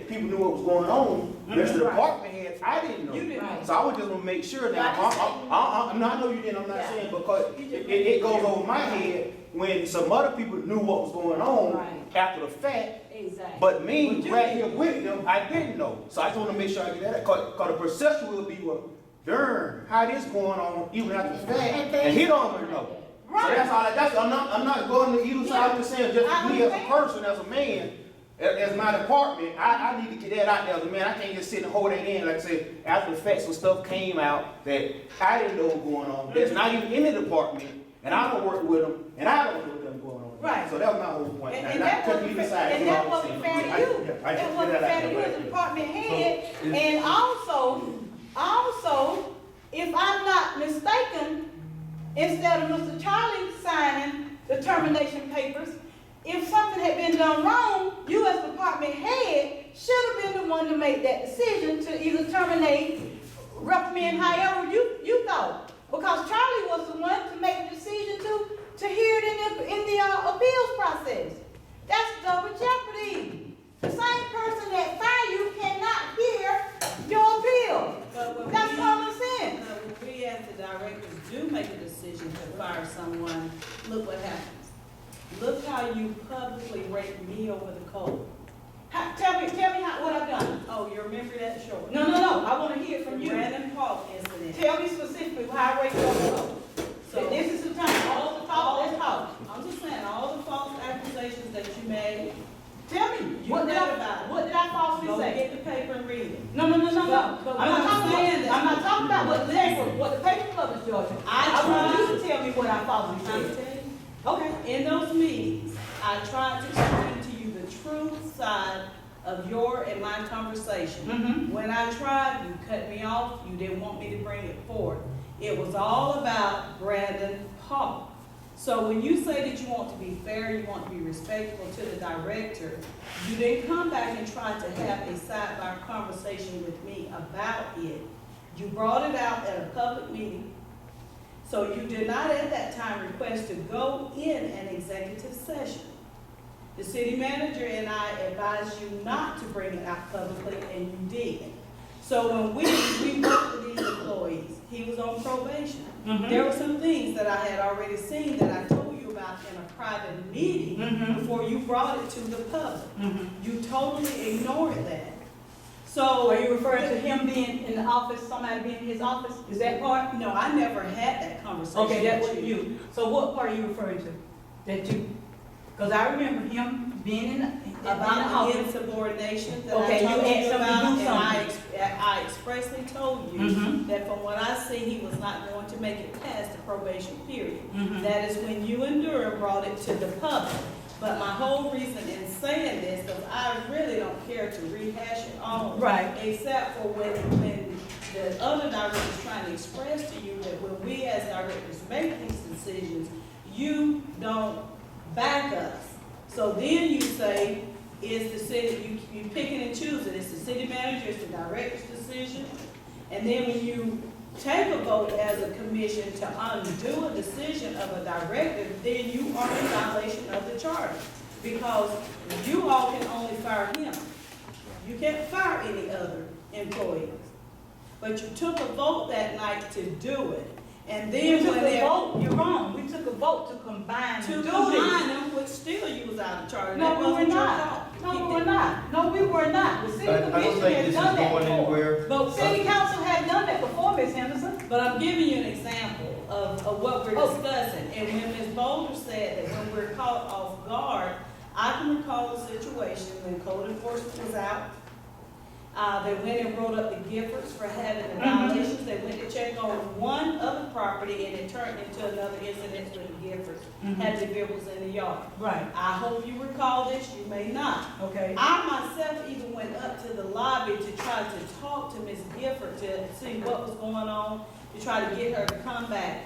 people knew what was going on. There's the department head. I didn't know. You didn't. So I was just gonna make sure that I know you didn't. I'm not saying, because it goes over my head when some other people knew what was going on after the fact. Exactly. But me, right here with them, I didn't know. So I just want to make sure I get that. Because the perception will be, well, darn, how this going on even after the fact, and he don't even know. Right. So that's all. I'm not going to either side. I'm just saying, just me as a person, as a man, as my department, I need to get that out there as a man. I can't just sit and hold that in. Like I said, after the fact, some stuff came out that I didn't know what was going on. That's not even in the department, and I don't work with them, and I don't know what was going on. Right. So that was my whole point. And that wasn't fair to you. That wasn't fair to you as a department head. And also, if I'm not mistaken, instead of Mr. Charlie signing the termination papers, if something had been done wrong, you as department head should have been the one to make that decision to either terminate, reprimand, however you thought. Because Charlie was the one to make the decision to hear it in the appeals process. That's double jeopardy. The same person that fired you cannot hear your appeal. That's common sense. When we as the directors do make a decision to fire someone, look what happens. Look how you publicly rate me over the code. Tell me what I've done. Oh, you remember that short? No. I want to hear from you. Brandon Park incident. Tell me specifically how I rate your code. So This is the time. All the talk, let's talk. I'm just saying, all the false accusations that you made, Tell me. You What did read about it. What did I falsely go say? get the paper and read it. No. But I'm not talking about what the paper published, Georgia. I want you to tell me what I falsely I'm said. telling you. Okay. In those meetings, I tried to explain to you the truth side of your and my conversation. Mhm. When I tried, you cut me off, you didn't want me to bring it forth. It was all about Brandon Paul. So when you say that you want to be fair, you want to be respectful to the director, you didn't come back and try to have a sidebar conversation with me about it. You brought it out at a public meeting. So you did not at that time request to go in an executive session. The city manager and I advised you not to bring it out publicly, and you did. So when we worked with these employees, he was on probation. There were some things that I had already seen that I told you about in a private meeting before you brought it to the public. You totally ignored that. So. Are you referring to him being in the office, somebody being in his office? Is that part? No, I never had that conversation. Okay, that's with what you. So what part are you referring to? That you, because I remember him being in the About the office. insubordination that Okay, I you told asked you him to about, do and I expressly told you Mhm. that from what I see, he was not going to make it past the probation period. Mhm. That is when you and Durham brought it to the public. But my whole reason in saying this, because I really don't care to rehash it all. Right. Except for when the other director is trying to express to you that when we as directors make these decisions, you don't back us. So then you say, is the city, you picking and choosing, it's the city manager, it's the director's decision. And then when you take a vote as a commission to undo a decision of a director, then you are in violation of the charter. Because you all can only fire him. You can't fire any other employees. But you took a vote that night to do it. And We then took when a vote, you're wrong. We took a vote to combine to and do combine this. them, which still you was out of charter. No, That we were wasn't your not. fault. No, we were not. No, we were not. The city I don't commission think has this is done that going before. anywhere. But city council had done that before, Ms. Henderson. But I'm giving you an example of what we're Oh. discussing. And when Ms. Boulder said that when we're caught off guard, I can recall a situation when code enforcement was out. They went and wrote up the Giffords for having the violations. They went to check on one other property and it turned into another incident with the Giffords. Had the vehicles in the yard. Right, I hope you recall this, you may not. okay. I myself even went up to the lobby to try to talk to Ms. Gifford to see what was going on, to try to get her to come back.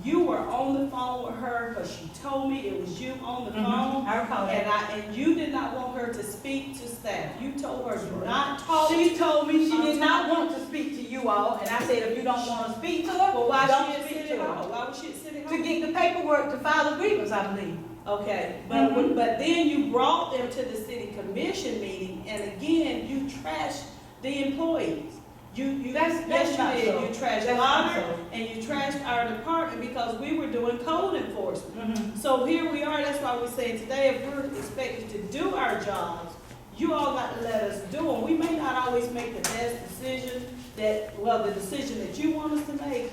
You were on the phone with her because she told me it was you on the phone. I recall that. And you did not want her to speak to staff. You told her do not talk. She told me she I'm did not talking- want to speak to you all, and I said, if you don't want to speak to her, Well, why don't she at speak City to Hall? her. Why was she at City Hall? To get the paperwork to file a grievance, I believe. Okay, Mhm. but then you brought them to the city commission meeting, and again, you trashed the employees. That's Yes, not you did. so. You trashed That's not Lauder, so. and you trashed our department because we were doing code enforcement. Mhm. So here we are, that's why we're saying today, if we're expected to do our jobs, you all got to let us do them. We may not always make the best decision the decision that you want us to make,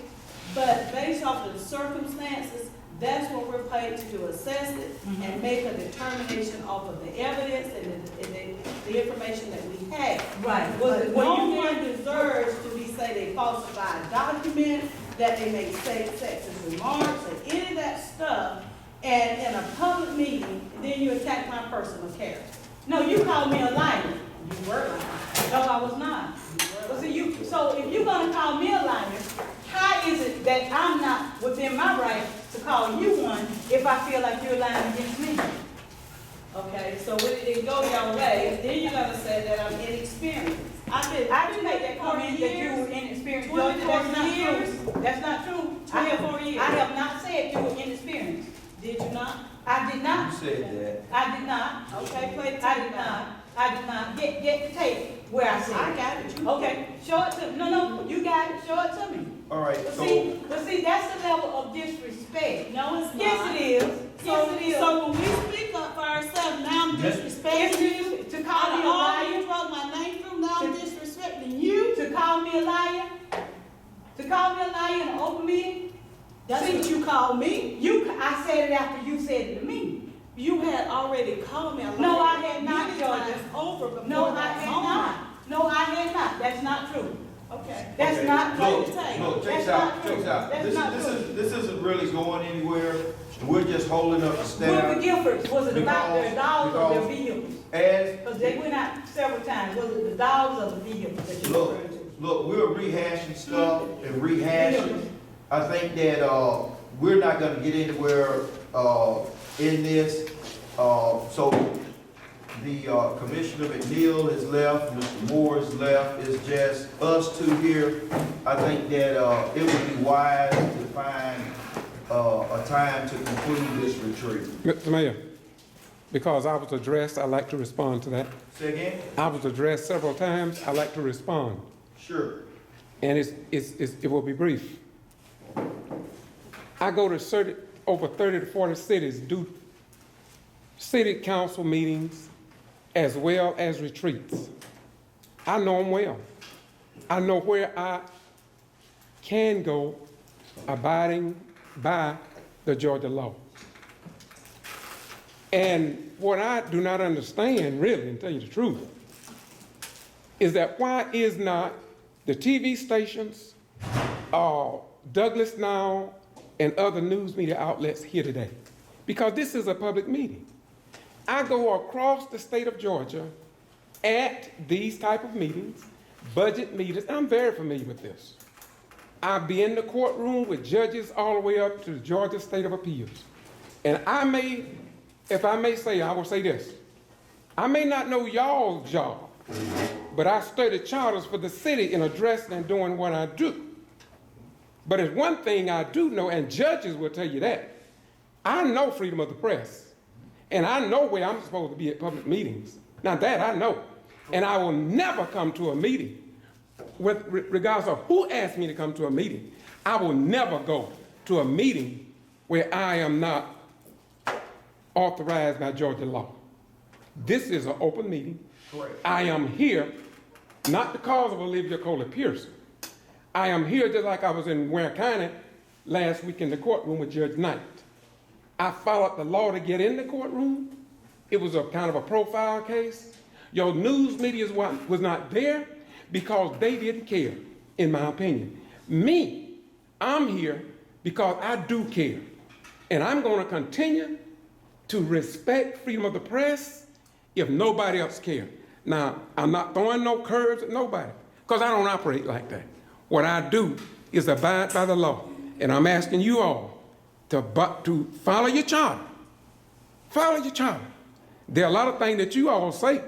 but based off of the circumstances, that's what we're paid to do, assess it and make a determination off of the evidence and the information that we have. Right. Was But it no when you one did? deserves to be say they falsified a document, that they made sexist remarks, or any of that stuff, and in a public meeting, then you attack my personal character. No, you called me a liar. You were lying. No, I was not. But see, so if you're gonna call me a liar, how is it that I'm not within my right to call you one if I feel like you're lying against me? Okay, so when it didn't go your way, then you're gonna say that I'm inexperienced. I didn't make that comment that you were inexperienced. Judge. 24 That's not years. true. That's not true. 24 years. I have not said you were inexperienced. Did you not? I did not. You said that. I did not. Okay, play the I tape did back. not. I did not. Get the tape where I said I it. got it. You Okay, show it to me. No, you got it. Show it to me. All right, But so, see, that's the level of disrespect. No, it's not. Yes, it is. Yes, it is. So when we speak up for ourselves, now I'm disrespecting you. To call me a liar, You drug my name through, now I'm disrespecting you. to call me a liar, to call me a liar in an open meeting. That's See, what you called me. I said it after you said it to me. You had already called me a liar. No, I had not, Many Georgia. times over before No, I that had moment. not. No, I had not. That's not true. Okay. That's okay, not play look, the tape. look, check That's this out, not check true. this out. That's This not is, true. this isn't really going anywhere. We're just holding up the With staff the Giffords, was it about their dogs or their because- vehicles? as, Because they went out several times. Was it the dogs or the vehicles that you look, referred to? look, we're rehashing stuff and rehashing. I think that, we're not gonna get anywhere, in this. So the, Commissioner McNeil is left, Mr. Moore is left, it's just us two here. I think that, it would be wise to find, a time to conclude this retreat. Mr. Mayor, because I was addressed, I'd like to respond to that. Say again? I was addressed several times, I'd like to respond. Sure. And it will be brief. I go to over 30 to 40 cities, do city council meetings as well as retreats. I know them well. I know where I can go abiding by the Georgia law. And what I do not understand, really, and tell you the truth, is that why is not the TV stations, Douglas Now, and other news media outlets here today? Because this is a public meeting. I go across the state of Georgia at these type of meetings, budget meetings. I'm very familiar with this. I'll be in the courtroom with judges all the way up to the Georgia State of Appeals. And I may, if I may say, I will say this. I may not know y'all's job, but I studied charters for the city in addressing and doing what I do. But it's one thing I do know, and judges will tell you that. I know freedom of the press, and I know where I'm supposed to be at public meetings. Now that I know. And I will never come to a meeting, regardless of who asked me to come to a meeting. I will never go to a meeting where I am not authorized by Georgia law. This is an open meeting. Correct. I am here not because of Olivia Coley-Pearson. I am here just like I was in Ware County last week in the courtroom with Judge Knight. I followed the law to get in the courtroom. It was a kind of a profile case. Your news media was not there because they didn't care, in my opinion. Me, I'm here because I do care. And I'm going to continue to respect freedom of the press if nobody else cares. Now, I'm not throwing no curves at nobody because I don't operate like that. What I do is abide by the law. And I'm asking you all to follow your charter. Follow your charter. There are a lot of things that you all say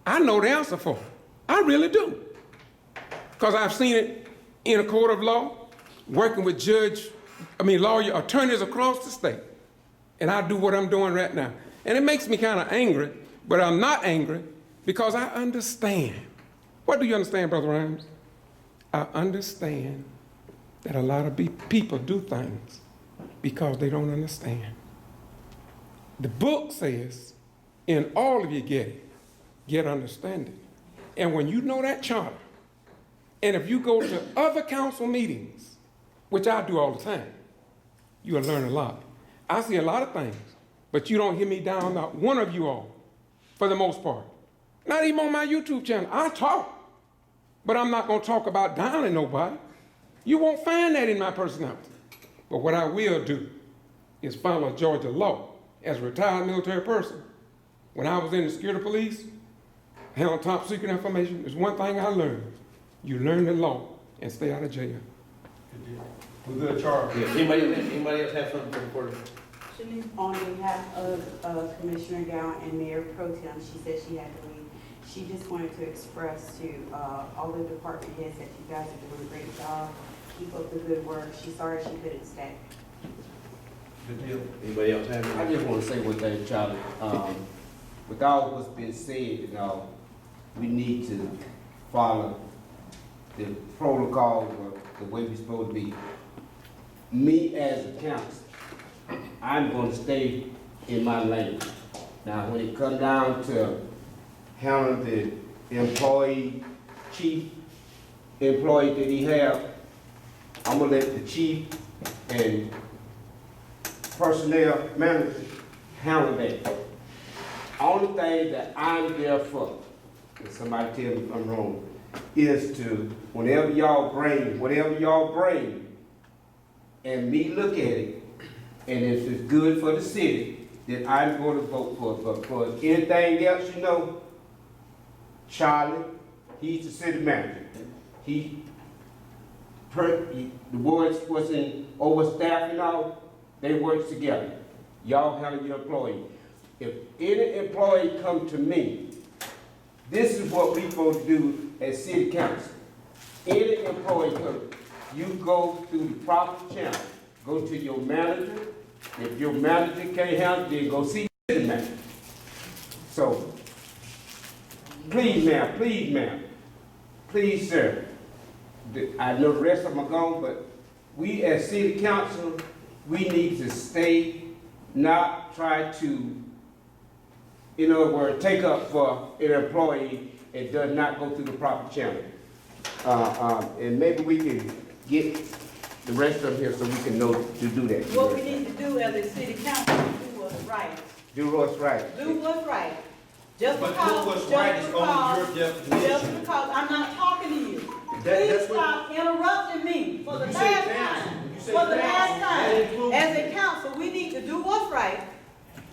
I know the answer for. I really do. Because I've seen it in a court of law, working with lawyer attorneys across the state. And I do what I'm doing right now. And it makes me kind of angry, but I'm not angry because I understand. What do you understand, Brother Rhymes? I understand that a lot of people do things because they don't understand. The book says, in all of you get understanding. And when you know that charter, and if you go to other council meetings, which I do all the time, you will learn a lot. I see a lot of things, but you don't hear me down, not one of you all, for the most part. Not even on my YouTube channel. I talk, but I'm not going to talk about downing nobody. You won't find that in my personality. But what I will do is follow Georgia law. As a retired military person, when I was in the security police, handling top secret information, there's one thing I learned. You learn the law and stay out of jail. We're good, Charles. Yeah, anybody else have something for the On behalf of Commissioner Gowan and Mayor Pro Tem, she said she had to leave. She just wanted to express to all the department heads that you guys are doing a great job. Keep up the good work. She's sorry she couldn't stay. Good deal. Anybody else have I anything? just want to say one thing, Charlie. With all what's been said, we need to follow the protocol the way we're supposed to be. Me as a council, I'm going to stay in my lane. Now, when it comes down to handling the chief employee that he have, I'm going to let the chief and personnel manager handle that. Only thing that I'm there for, if somebody tell me I'm wrong, is to, whenever y'all bring, whatever y'all bring, and me look at it, and if it's good for the city, then I'm going to vote for it. But for anything else, Charlie, he's the city manager. The boards was in overstaffed and all, they work together. Y'all handle your employee. If any employee come to me, this is what we supposed to do as city council. Any employee come, you go through the proper channel. Go to your manager. If your manager can't handle it, then go see the city manager. So, please, ma'am, please, sir, I know the rest of them are gone, but we as city council, we need to stay, not try to, in other words, take up for an employee and does not go through the proper channel. And maybe we can get the rest of them here so we can know to do that. What we need to do as a city council is do what's right. Do what's right. Do what's right. Just But because, do what's just right is because, only your definition. just because, I'm not talking to you. Please That's what- stop interrupting me for the You say last council. time. You say For the council. last That time. includes As you. a council, we need to do what's right.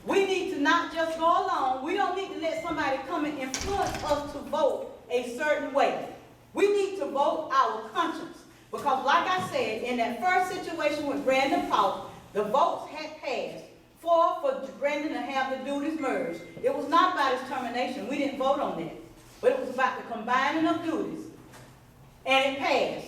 We need to not just go along. We don't need to let somebody come and influence us to vote a certain way. We need to vote our conscience. Because like I said, in that first situation with Brandon Paul, the votes had passed for Brandon to have the duties merged. It was not about his termination. We didn't vote on that. But it was about the combining of duties. And it passed.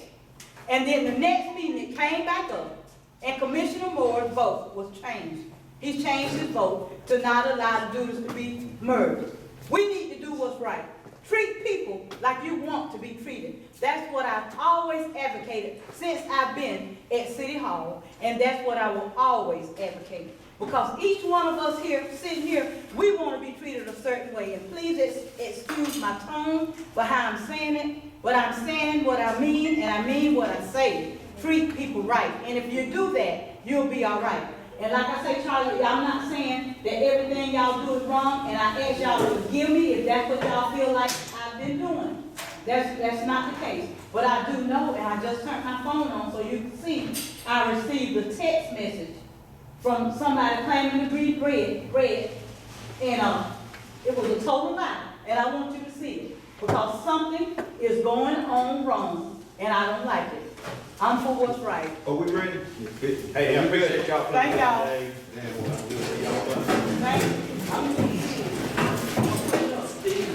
And then the next meeting, it came back up. And Commissioner Moore's vote was changed. He changed his vote to not allow the duties to be merged. We need to do what's right. Treat people like you want to be treated. That's what I've always advocated since I've been at City Hall, and that's what I will always advocate. Because each one of us here, sitting here, we want to be treated a certain way. And please excuse my tone for how I'm saying it, but I'm saying what I mean, and I mean what I say. Treat people right. And if you do that, you'll be all right. And like I say, Charlie, I'm not saying that everything y'all do is wrong, and I ask y'all to forgive me if that's what y'all feel like I've been doing. That's not the case. But I do know, and I just turned my phone on so you can see, I received a text message from somebody claiming to be bread, and it was a total lie, and I want you to see it. Because something is going on wrong, and I don't like it. I'm for what's right. Are we ready? Hey, I appreciate y'all. Thank y'all. Hey, Thank you. I'm gonna see it.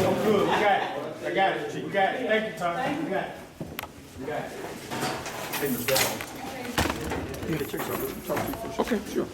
I'm good, we got it. I got it, we got it. Thank you, Tom. Thank you. We got it. We got it. Okay, sure.